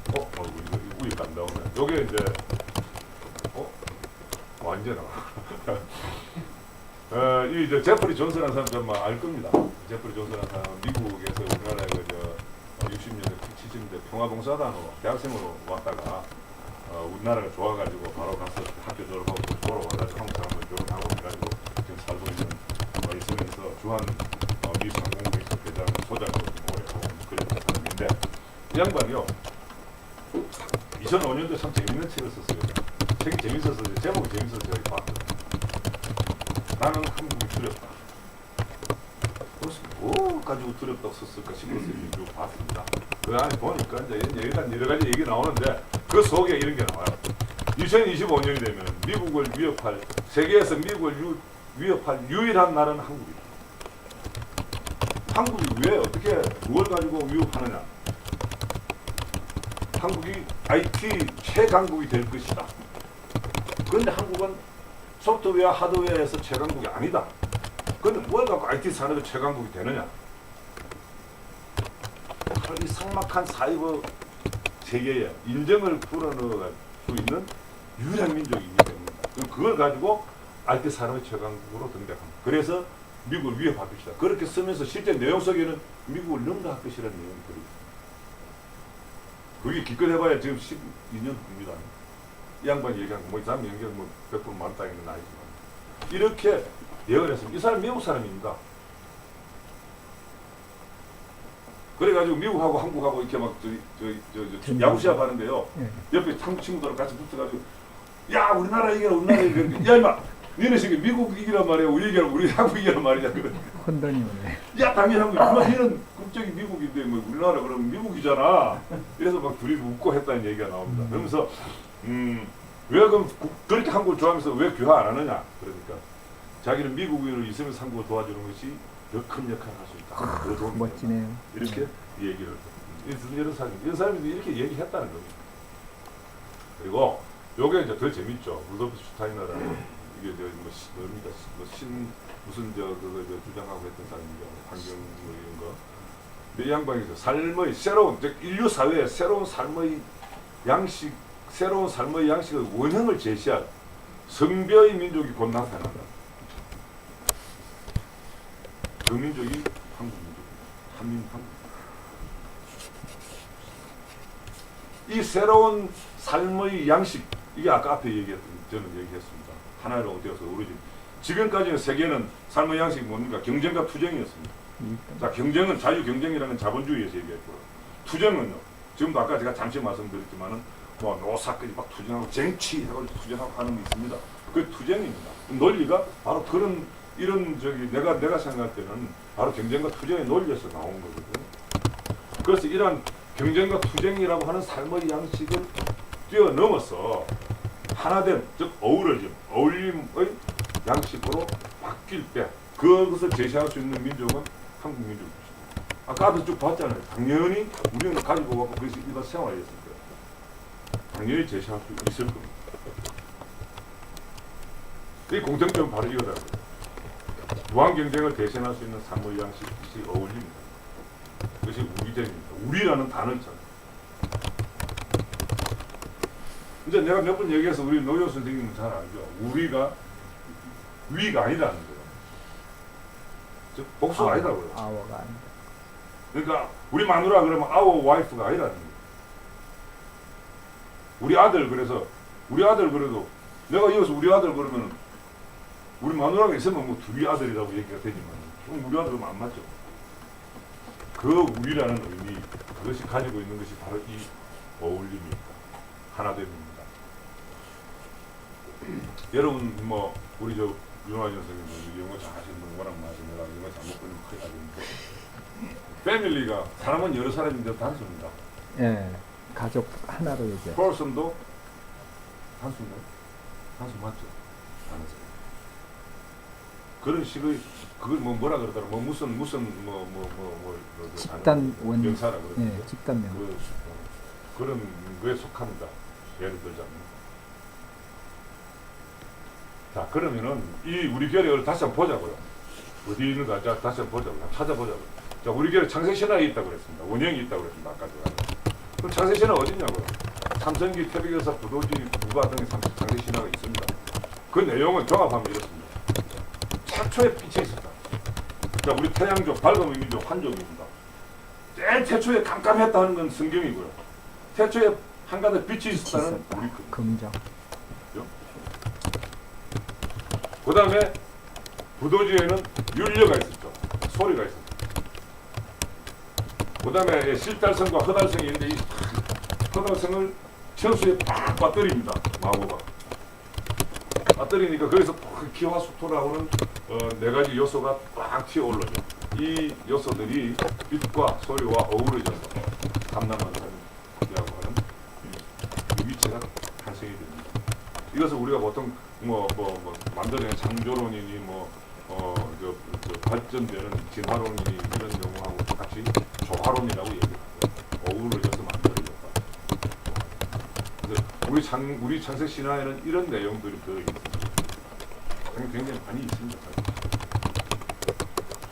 Speaker 1: 이거 우유가 안 나오네. 요게 이제 완전 이 이제 제프리 존스라는 사람 좀 알 겁니다. 제프리 존스라는 사람 미국에서 우리나라에 60년대, 70년대 평화봉사단으로 대학생으로 왔다가 우리나라가 좋아가지고 바로 가서 학교 졸업하고 돌아와가지고 한국 사람을 결혼하고 해가지고 지금 살고 있는 있으면서 주한 미국 항공기에서 대장 소장으로 오래 하고 그런 사람인데 이 양반이요 2005년도에 참 재밌는 책을 썼어요. 책이 재밌어서 제목이 재밌어서 제가 봤거든요. 나는 한국이 두렵다. 그래서 뭐 가지고 두렵다고 썼을까 싶어서 쭉 봤습니다. 그 안에 보니까 이제 일단 여러 가지 얘기 나오는데 그 속에 이런 게 나와요. 2025년이 되면 미국을 위협할 세계에서 미국을 위협할 유일한 나라는 한국이다. 한국이 왜 어떻게 무엇을 가지고 위협하느냐? 한국이 IT 최강국이 될 것이다. 그런데 한국은 소프트웨어, 하드웨어에서 최강국이 아니다. 그런데 뭘 갖고 IT 산업의 최강국이 되느냐? 이 삭막한 사이버 세계에 인정을 불어넣을 수 있는 유일한 민족이기 때문이다. 그걸 가지고 IT 산업의 최강국으로 등장합니다. 그래서 미국을 위협할 것이다. 그렇게 쓰면서 실제 내용 속에는 미국을 능가할 것이라는 내용이 들어있습니다. 그게 기껏 해봐야 지금 12년 후입니다. 이 양반이 얘기한 거, 이 사람 연결 100% 만땅이는 아니지만. 이렇게 예언을 했습니다. 이 사람 미국 사람입니다. 그래가지고 미국하고 한국하고 이렇게 막 야구 시합하는데요. 옆에 한국 친구들하고 같이 붙어가지고 야 우리나라 이겨라 우리나라 이겨라 야 임마 니네 지금 미국 이기란 말이야 우리 이겨라 우리 한국 이기란 말이야 그래.
Speaker 2: 혼돈이 오네.
Speaker 1: 야 당연한 거야. 임마 니는 국적이 미국인데 뭐 우리나라 그러면 미국이잖아. 이래서 막 둘이 웃고 했다는 얘기가 나옵니다. 그러면서 왜 그럼 그렇게 한국을 좋아하면서 왜 교화 안 하느냐? 그러니까 자기는 미국인으로 있으면서 한국을 도와주는 것이 더 큰 역할을 할 수 있다. 더 도움이
Speaker 2: 멋지네요.
Speaker 1: 된다. 이렇게 얘기를 이런 사람이 이렇게 얘기했다는 겁니다. 그리고 요게 이제 더 재밌죠. 루돌프 슈타이너라는 이게 뭡니까 무슨 그거 주장하고 했던 사람이죠. 환경 뭐 이런 거. 근데 이 양반이 삶의 새로운 즉 인류 사회의 새로운 삶의 양식, 새로운 삶의 양식의 원형을 제시할 성별의 민족이 곧 나타난다. 그 민족이 한국 민족입니다. 한국. 이 새로운 삶의 양식, 이게 아까 앞에 저는 얘기했습니다. 하나로 되어서 오로지 지금까지는 세계는 삶의 양식이 뭡니까? 경쟁과 투쟁이었습니다. 자, 경쟁은 자유 경쟁이라는 자본주의에서 얘기했고요. 투쟁은요. 지금도 아까 제가 잠시 말씀드렸지만은 뭐 노사까지 막 투쟁하고 쟁취해가지고 투쟁하고 하는 게 있습니다. 그 투쟁입니다. 논리가 바로 그런 이런 내가 생각할 때는 바로 경쟁과 투쟁의 논리에서 나온 거거든요. 그래서 이러한 경쟁과 투쟁이라고 하는 삶의 양식을 뛰어넘어서 하나됨, 즉 어우러짐, 어울림의 양식으로 바뀔 때 그것을 제시할 수 있는 민족은 한국 민족입니다. 아까도 쭉 봤잖아요. 당연히 우리는 가지고 가고 그것이 일반 생활이었을 거예요. 당연히 제시할 수 있을 겁니다. 이 공통점은 바로 이거다. 무한 경쟁을 대신할 수 있는 삶의 양식, 그것이 어울립니다. 그것이 우리됨입니다. 우리라는 단어 있잖아요. 이제 내가 몇 번 얘기해서 우리 노조 선생님은 잘 알죠. 우리가 위가 아니라는 거예요. 즉 복수가 아니라고요.
Speaker 2: 아워가 아니다.
Speaker 1: 그러니까 우리 마누라 그러면 our wife가 아니라는 거예요. 우리 아들 그래서 우리 아들 그래도 내가 이어서 우리 아들 그러면 우리 마누라가 있으면 뭐 둘이 아들이라고 얘기가 되지만 우리 아들은 안 맞죠. 그 우리라는 의미 그것이 가지고 있는 것이 바로 이 어울림입니다. 하나됨입니다. 여러분 뭐 우리 저 윤환 선생님 영어 잘하시는 분 워낙 많아서 내가 영어 잘못 보면 큰일 나겠는데 패밀리가 사람은 여러 사람인데 단순입니다.
Speaker 2: 예, 가족 하나로 얘기해.
Speaker 1: person도 단순가요? 단순 맞죠? 단순. 그런 식의 그걸 뭐라 그러더라 뭐 무슨
Speaker 2: 집단 원
Speaker 1: 명사라 그러던데.
Speaker 2: 예, 집단 명.
Speaker 1: 그런 거에 속합니다. 예를 들자면. 자 그러면은 이 우리 계략을 다시 한번 보자고요. 어디 있는가 자 다시 한번 보자고요. 찾아보자고요. 자 우리 계략 창세신화에 있다고 그랬습니다. 원형이 있다고 그랬습니다. 아까 제가. 그럼 창세신화 어디냐고요? 삼성기, 태백여사, 부도지, 부가 등의 창세신화가 있습니다. 그 내용을 종합하면 이렇습니다. 최초에 빛이 있었다. 자 우리 태양족, 밝음의 민족, 한족입니다. 제일 최초에 깜깜했다는 건 성경이고요. 태초에 한가득 빛이 있었다는 우리
Speaker 2: 긍정.
Speaker 1: 그 다음에 부도지에는 윤려가 있었죠. 소리가 있었죠. 그 다음에 실달성과 허달성이 있는데 이 허달성을 천수에 팍 빠뜨립니다. 마고가. 빠뜨리니까 거기서 기화수토라고는 네 가지 요소가 꽉 튀어올라요. 이 요소들이 빛과 소리와 어우러져서 감남한다고 하는 위치가 탄생이 됩니다. 이것을 우리가 보통 만들어낸 창조론이니 발전되는 진화론이니 이런 용어하고 똑같이 조화론이라고 얘기하고 어우러져서 만들어졌다. 우리 창세 신화에는 이런 내용들이 들어있습니다. 굉장히 많이 있습니다.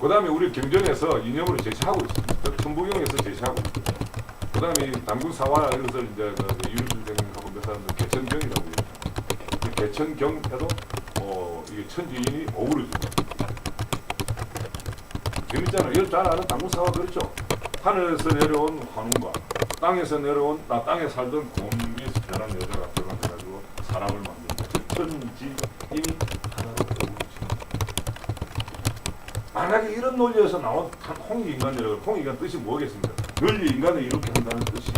Speaker 1: 그 다음에 우리 경전에서 이념으로 제시하고 있습니다. 천부경에서 제시하고 있습니다. 그 다음에 단군 사화 이것을 이제 유류선생님하고 몇 사람들 개천경이라고 해요. 개천경에도 이게 천지인이 어우러집니다. 재밌잖아요. 여러분 잘 아는 단군 사화 그렇죠? 하늘에서 내려온 환웅과 땅에서 내려온 땅에 살던 곰이 변한 여자가 들어가가지고 사람을 만듭니다. 천지인이 하나로 어우러집니다. 만약에 이런 논리에서 나온 홍익인간이라고 홍익인간 뜻이 뭐겠습니까? 널리 인간을 이렇게 한다는 뜻이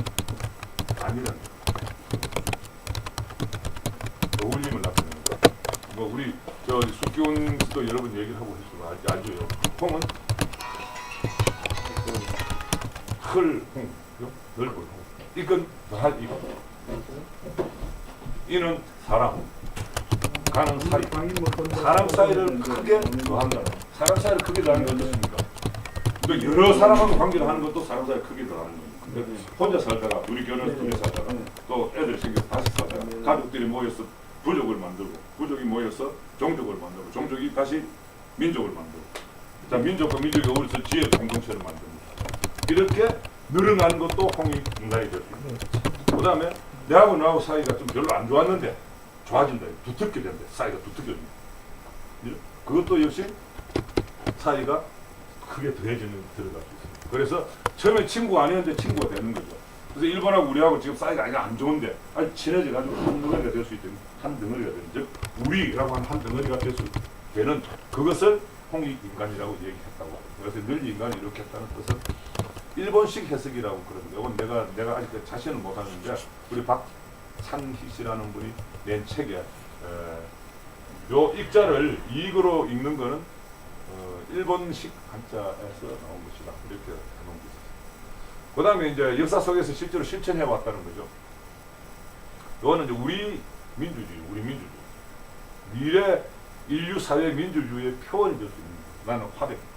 Speaker 1: 아니라는 거예요. 어울림을 나타내는 거예요. 우리 숙기훈 씨도 여러 번 얘기를 하고 했지만 알죠? 홍은 흘, 홍, 넓은 홍. 이건 말 이거. 이는 사람. 가는 사이. 사람 사이를 크게 더한다. 사람 사이를 크게 더하는 건 어떻습니까? 또 여러 사람하고 관계를 하는 것도 사람 사이를 크게 더하는 거예요. 혼자 살다가 둘이 결혼해서 둘이 살다가 또 애들 생겨서 다시 살다가 가족들이 모여서 부족을 만들고 부족이 모여서 종족을 만들고 종족이 다시 민족을 만들고 자 민족과 민족이 어울려서 지혜 공동체를 만듭니다. 이렇게 늘어나는 것도 홍익인간이 될 수 있습니다. 그 다음에 내하고 나하고 사이가 좀 별로 안 좋았는데 좋아진다. 두텁게 된다. 사이가 두텁게 된다. 그것도 역시 사이가 크게 더해지는 들어갈 수 있습니다. 그래서 처음에 친구가 아니었는데 친구가 되는 거죠. 그래서 일본하고 우리하고 지금 사이가 아직 안 좋은데 아주 친해져가지고 한 덩어리가 될 수 있는 한 덩어리가 되는 즉 우리라고 하는 한 덩어리가 될 수 되는 그것을 홍익인간이라고 얘기했다고. 그래서 늘 인간이 이렇게 했다는 것은 일본식 해석이라고 그러는데 이건 내가 아직 자신은 못하는데 우리 박 찬희 씨라는 분이 낸 책에 요 익자를 이익으로 읽는 거는 일본식 한자에서 나온 것이다 이렇게 해놓은 게 있어요. 그 다음에 이제 역사 속에서 실제로 실천해 왔다는 거죠. 이거는 이제 우리 민주주의, 미래 인류 사회 민주주의의 표현이 될 수 있는 거예요. 나는 화백이라고.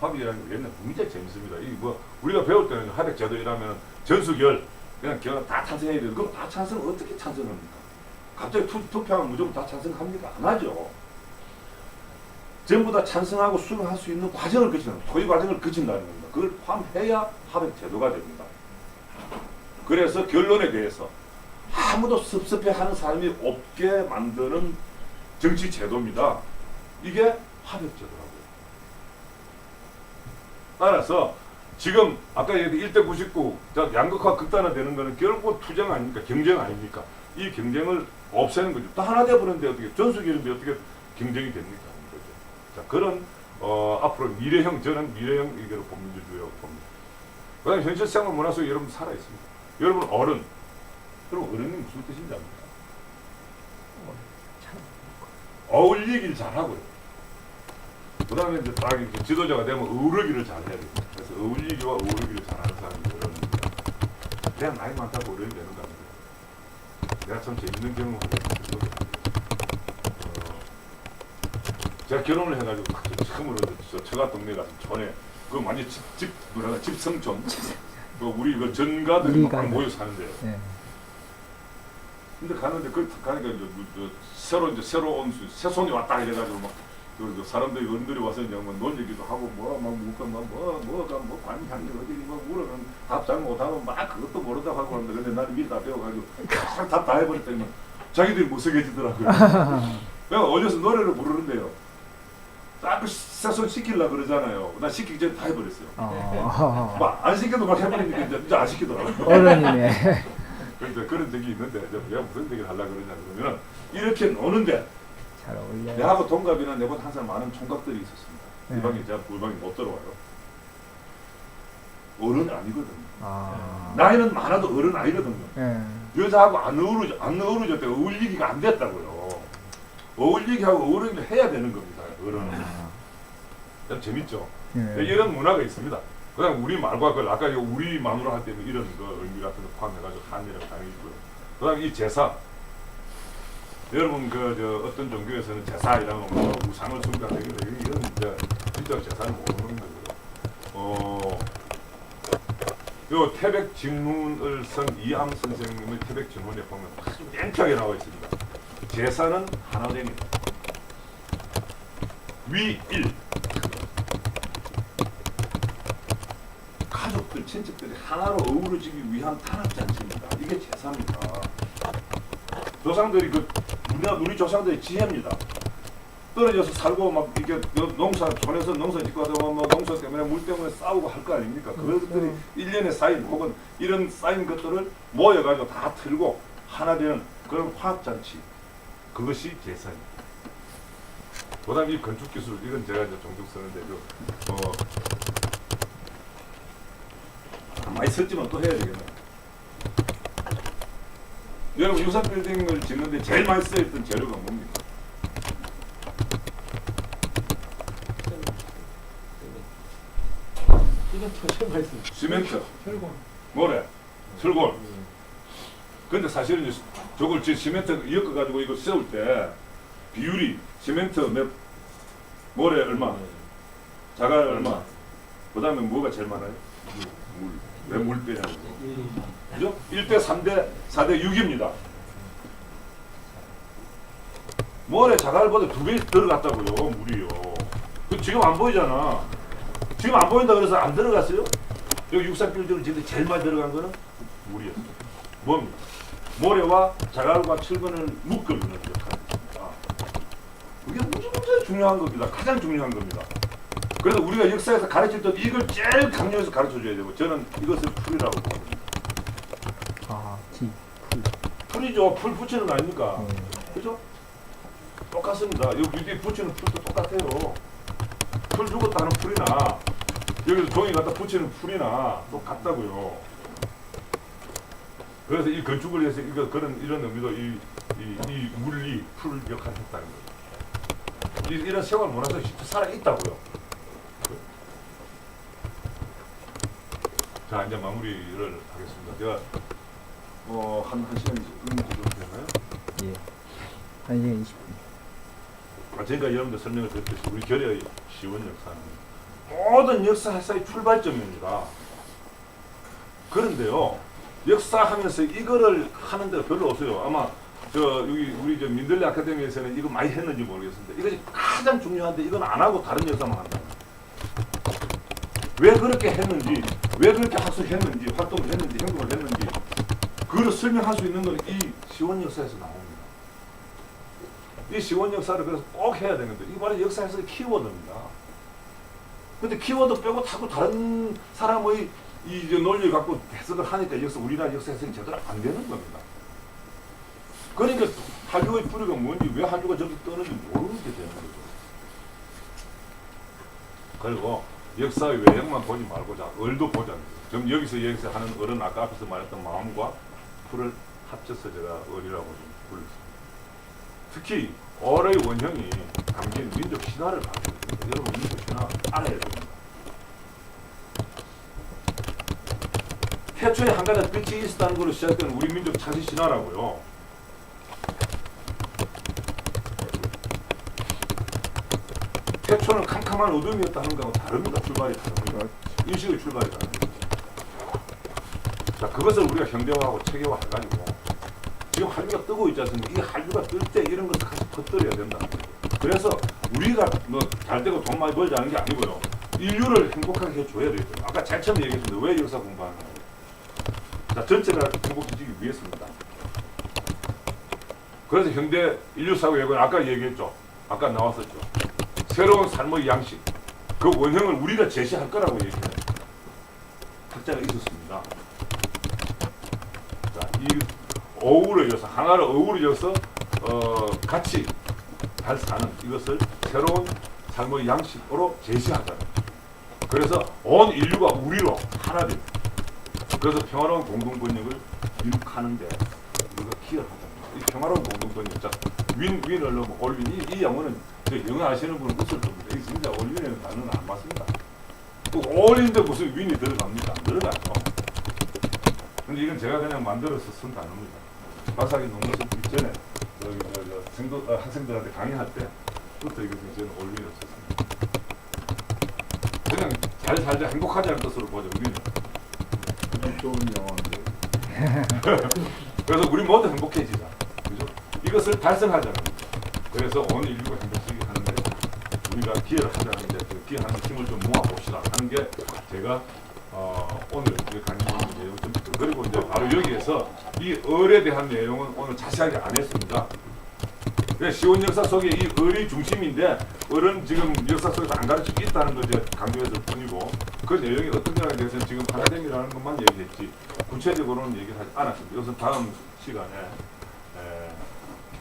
Speaker 1: 화백이라는 게 옛날 굉장히 재밌습니다. 이 뭐 우리가 배울 때는 화백 제도이라면 전수결 그냥 결 다 찬성해야 돼요. 그럼 다 찬성 어떻게 찬성합니까? 갑자기 투표하면 무조건 다 찬성합니까? 안 하죠. 전부 다 찬성하고 수용할 수 있는 과정을 거치는 토의 과정을 거친다는 겁니다. 그걸 포함해야 화백 제도가 됩니다. 그래서 결론에 대해서 아무도 섭섭해하는 사람이 없게 만드는 정치 제도입니다. 이게 화백 제도라고요. 따라서 지금 아까 얘기했던 1대 99 양극화 극단화되는 거는 결국 투쟁 아닙니까? 경쟁 아닙니까? 이 경쟁을 없애는 거죠. 또 하나 돼버렸는데 어떻게 전수결인데 어떻게 경쟁이 됩니까? 자, 그런 앞으로 미래형, 저는 미래형 이거를 민주주의라고 봅니다. 그 다음에 현실 생활 문화 속에 여러분 살아있습니다. 여러분 어른, 여러분 어른이 무슨 뜻인지 압니까? 어울리기를 잘하고요. 그 다음에 이제 딱 이렇게 지도자가 되면 어우르기를 잘해야 돼요. 그래서 어울리기와 어우르기를 잘하는 사람이 어른입니다. 그냥 나이 많다고 어른이 되는 거 아닙니다. 내가 참 재밌는 경험을 하고 제가 결혼을 해가지고 처음으로 처가 동네 가서 촌에 그 완전 집성촌 그 우리 그 전가들이 막 모여 사는데요.
Speaker 2: 네.
Speaker 1: 근데 가는데 그 가니까 이제 새로 온 새손이 왔다 이래가지고 막 그 사람들이 어른들이 와서 이제 논 얘기도 하고 뭐 관향이 어디 뭐 물어는 답 잘 못하면 막 그것도 모른다고 하고 하는데 근데 나는 미리 다 배워가지고 답 다 해버렸더니 자기들이 못쓰게지더라고요. 내가 어려서 노래를 부르는데요. 딱 새손 시키려고 그러잖아요. 나 시키기 전에 다 해버렸어요. 막 안 시켜도 막 해버리니까 이제 안 시키더라고요.
Speaker 2: 어른이네.
Speaker 1: 그러니까 그런 적이 있는데 내가 무슨 얘기를 하려고 그러냐 그러면 이렇게 노는데
Speaker 2: 잘 어울려요.
Speaker 1: 내하고 동갑이나 내보다 항상 많은 총각들이 있었습니다.
Speaker 2: 네.
Speaker 1: 이 방에 제가 이 방에 못 들어와요. 어른 아니거든요. 나이는 많아도 어른 아니거든요.
Speaker 2: 네.
Speaker 1: 여자하고 안 어우러졌대. 어울리기가 안 됐다고요. 어울리기하고 어울리기를 해야 되는 겁니다. 어른은. 참 재밌죠.
Speaker 2: 네.
Speaker 1: 이런 문화가 있습니다. 그다음 우리 말과 그 아까 우리 마누라 할 때는 이런 거 의미 같은 거 포함해가지고 한이라고 당연히 있고요. 그다음 이 제사. 여러분 어떤 종교에서는 제사이라는 뭐 우상을 숭배하는 이런 진짜 제사를 모르는 거고요. 요 태백진문을 쓴 이암 선생님의 태백진문에 보면 아주 맹하게 나와 있습니다. 제사는 하나됨이다. 위일 가족들, 친척들이 하나로 어우러지기 위한 탄압잔치입니다. 이게 제사입니다. 조상들이 우리 조상들의 지혜입니다. 떨어져서 살고 막 이렇게 촌에서 농사 짓고 하다 보면 농사 때문에 물 때문에 싸우고 할 거 아닙니까? 그것들이 1년에 쌓인 혹은 이런 쌓인 것들을 모여가지고 다 틀고 하나 되는 그런 화합잔치. 그것이 제사입니다. 그다음 이 건축기술 이건 제가 이제 종종 쓰는데 많이 썼지만 또 해야 되겠네요. 여러분 유산 빌딩을 짓는데 제일 많이 쓰였던 재료가 뭡니까? 시멘트, 모래, 철골. 근데 사실은 저걸 시멘트 엮어가지고 이거 세울 때 비율이 시멘트 모래 얼마, 자갈 얼마, 그 다음에 뭐가 제일 많아요? 물. 왜 물 빼냐고. 그죠? 1대 3대 4대 6입니다. 모래 자갈보다 2배 들어갔다고요, 물이요. 지금 안 보이잖아. 지금 안 보인다 그래서 안 들어갔어요? 여기 육산빌딩을 지금 제일 많이 들어간 거는 물이었어요. 뭡니까? 모래와 자갈과 철근을 묶어주는 역할입니다. 그게 무지무지 중요한 겁니다. 가장 중요한 겁니다. 그래서 우리가 역사에서 가르칠 때 이걸 제일 강조해서 가르쳐줘야 되고 저는 이것을 풀이라고 보거든요. 풀이죠. 풀 붙이는 거 아닙니까? 그죠? 똑같습니다. 여기 밑에 붙이는 풀도 똑같아요. 풀 주고 따는 풀이나 여기서 종이 갖다 붙이는 풀이나 똑같다고요. 그래서 이 건축을 위해서 이거 그런 이런 의미도 이 물리 풀 역할을 했다는 거죠. 이런 생활 문화가 살아 있다고요. 자 이제 마무리를 하겠습니다. 제가 한 시간 정도 되나요?
Speaker 2: 예. 1시간 20분.
Speaker 1: 제가 여러분들 설명을 드렸듯이 우리 결의 시원 역사는 모든 역사의 출발점입니다. 그런데요, 역사하면서 이거를 하는 데가 별로 없어요. 아마 여기 우리 민들레 아카데미에서는 이거 많이 했는지 모르겠습니다. 이것이 가장 중요한데 이건 안 하고 다른 역사만 한다. 왜 그렇게 했는지, 왜 그렇게 학습했는지, 활동을 했는지, 행동을 했는지 그걸 설명할 수 있는 건 이 시원 역사에서 나옵니다. 이 시원 역사를 그래서 꼭 해야 되는데 이게 바로 역사에서의 키워드입니다. 근데 키워드 빼고 자꾸 다른 사람의 이 논리를 갖고 해석을 하니까 우리나라 역사 해석이 제대로 안 되는 겁니다. 그러니까 한류의 뿌리가 뭔지, 왜 한류가 저렇게 떠는지 모르는 게 되는 거죠. 그리고 역사의 외형만 보지 말고 자 을도 보자는 거죠. 지금 여기서 하는 을은 아까 앞에서 말했던 마음과 풀을 합쳐서 제가 을이라고 좀 불렀습니다. 특히 을의 원형이 담긴 민족 신화를 가지고 있습니다. 여러분 민족 신화 알아야 됩니다. 태초에 한 가지 빛이 있었다는 걸로 시작된 우리 민족 창시 신화라고요. 태초는 캄캄한 어둠이었다는 거하고 다릅니다. 출발이 다릅니다. 인식의 출발이 다릅니다. 자, 그것을 우리가 현대화하고 체계화 해가지고 지금 한류가 뜨고 있지 않습니까? 이 한류가 뜰 때 이런 것을 같이 퍼뜨려야 된다. 그래서 우리가 뭐 잘 되고 돈 많이 벌자는 게 아니고요. 인류를 행복하게 해줘야 되거든요. 아까 제일 처음에 얘기했습니다. 왜 역사 공부하는 거예요? 자, 전체를 행복해지기 위해서입니다. 그래서 현대 인류 사고의 아까 얘기했죠. 아까 나왔었죠. 새로운 삶의 양식, 그 원형을 우리가 제시할 거라고 얘기해요. 학자가 있었습니다. 자, 이 어우러져서 하나를 어우러져서 같이 잘 사는 이것을 새로운 삶의 양식으로 제시하잖아요. 그래서 온 인류가 우리로 하나 됩니다. 그래서 평화로운 공동번역을 이룩하는데 우리가 기여를 하잖아요. 이 평화로운 공동번역, 자, 윈을 넣으면 올윈, 이 영어는 영어 아시는 분은 웃을 겁니다. 이게 진짜 올윈이라는 단어는 안 맞습니다. 올인데 무슨 윈이 들어갑니까? 안 들어가죠. 근데 이건 제가 그냥 만들어서 쓴 단어입니다. 박사학위 논문 쓰기 전에 학생들한테 강의할 때부터 이것은 저는 올윈을 썼습니다. 그냥 잘 살자 행복하자는 뜻으로 보죠. 우리는
Speaker 4: 좋은 영화인데.
Speaker 1: 그래서 우리 모두 행복해지자. 그죠? 이것을 달성하자는 거죠. 그래서 온 인류가 행복하게 하는데 우리가 기여를 하자는데 그 기여하는 힘을 좀 모아봅시다 하는 게 제가 오늘 강의 내용 좀 그리고 이제 바로 여기에서 이 을에 대한 내용은 오늘 자세하게 안 했습니다. 시원 역사 속에 이 을이 중심인데 을은 지금 역사 속에서 안 가르치고 있다는 걸 제가 강조했을 뿐이고 그 내용이 어떠냐에 대해서는 지금 하나됨이라는 것만 얘기했지 구체적으로는 얘기를 하지 않았습니다. 이것은 다음 시간에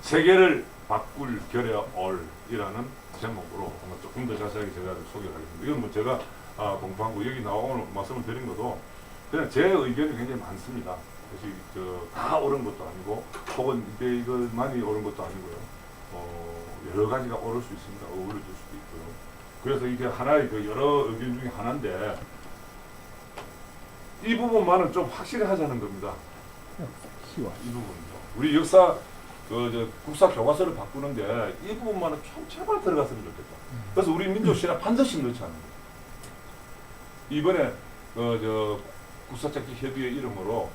Speaker 1: 세계를 바꿀 결의 을이라는 제목으로 조금 더 자세하게 제가 소개를 하겠습니다. 이건 뭐 제가 공부한 거 여기 오늘 말씀을 드린 것도 그냥 제 의견이 굉장히 많습니다. 그것이 다 옳은 것도 아니고 혹은 이것만이 옳은 것도 아니고요. 여러 가지가 오를 수 있습니다. 어우러질 수도 있고요. 그래서 이게 하나의 여러 의견 중에 하나인데 이 부분만은 좀 확실히 하자는 겁니다.
Speaker 2: 시원.
Speaker 1: 이 부분이죠. 우리 역사 국사 교과서를 바꾸는데 이 부분만은 좀 제발 들어갔으면 좋겠다. 그래서 우리 민족신화 반드시 넣자는 거예요. 이번에 국사찾기 협의회 이름으로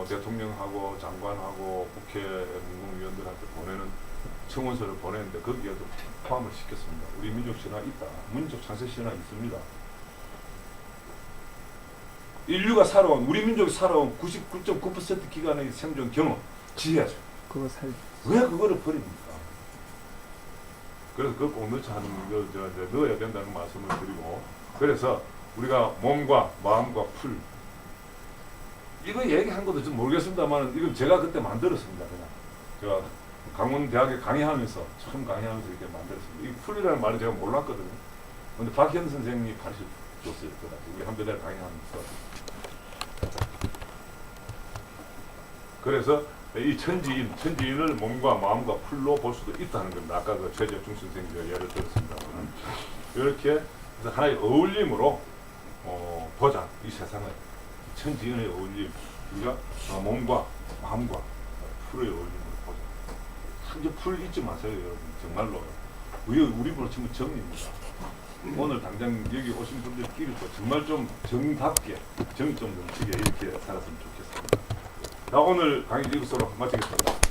Speaker 1: 대통령하고 장관하고 국회 공공위원들한테 보내는 청원서를 보냈는데 거기에도 포함을 시켰습니다. 우리 민족신화 있다. 민족 창세신화 있습니다. 인류가 살아온 우리 민족이 살아온 99.9% 기간의 생존 경험 지혜죠.
Speaker 2: 그거 살.
Speaker 1: 왜 그거를 버립니까? 그래서 그걸 꼭 넣자 하는 거 넣어야 된다는 말씀을 드리고 그래서 우리가 몸과 마음과 풀 이거 얘기한 것도 좀 모르겠습니다만 이건 제가 그때 만들었습니다. 그냥 제가 강원대학에 강의하면서 처음 강의하면서 이렇게 만들었습니다. 이 풀이라는 말을 제가 몰랐거든요. 근데 박현 선생님이 가르쳐줬어요. 우리 한배대 강의하면서 그래서 이 천지인을 몸과 마음과 풀로 볼 수도 있다는 겁니다. 아까 그 최재중 선생님이 예를 들었습니다만 이렇게 해서 하나의 어울림으로 보자 이 세상을 천지인의 어울림 우리가 몸과 마음과 풀의 어울림으로 보자. 한지 풀 잊지 마세요 여러분 정말로 우리 치면 정입니다. 오늘 당장 여기 오신 분들끼리도 정말 좀 정답게 정 좀 넘치게 이렇게 살았으면 좋겠습니다. 자 오늘 강의 이것으로 마치겠습니다.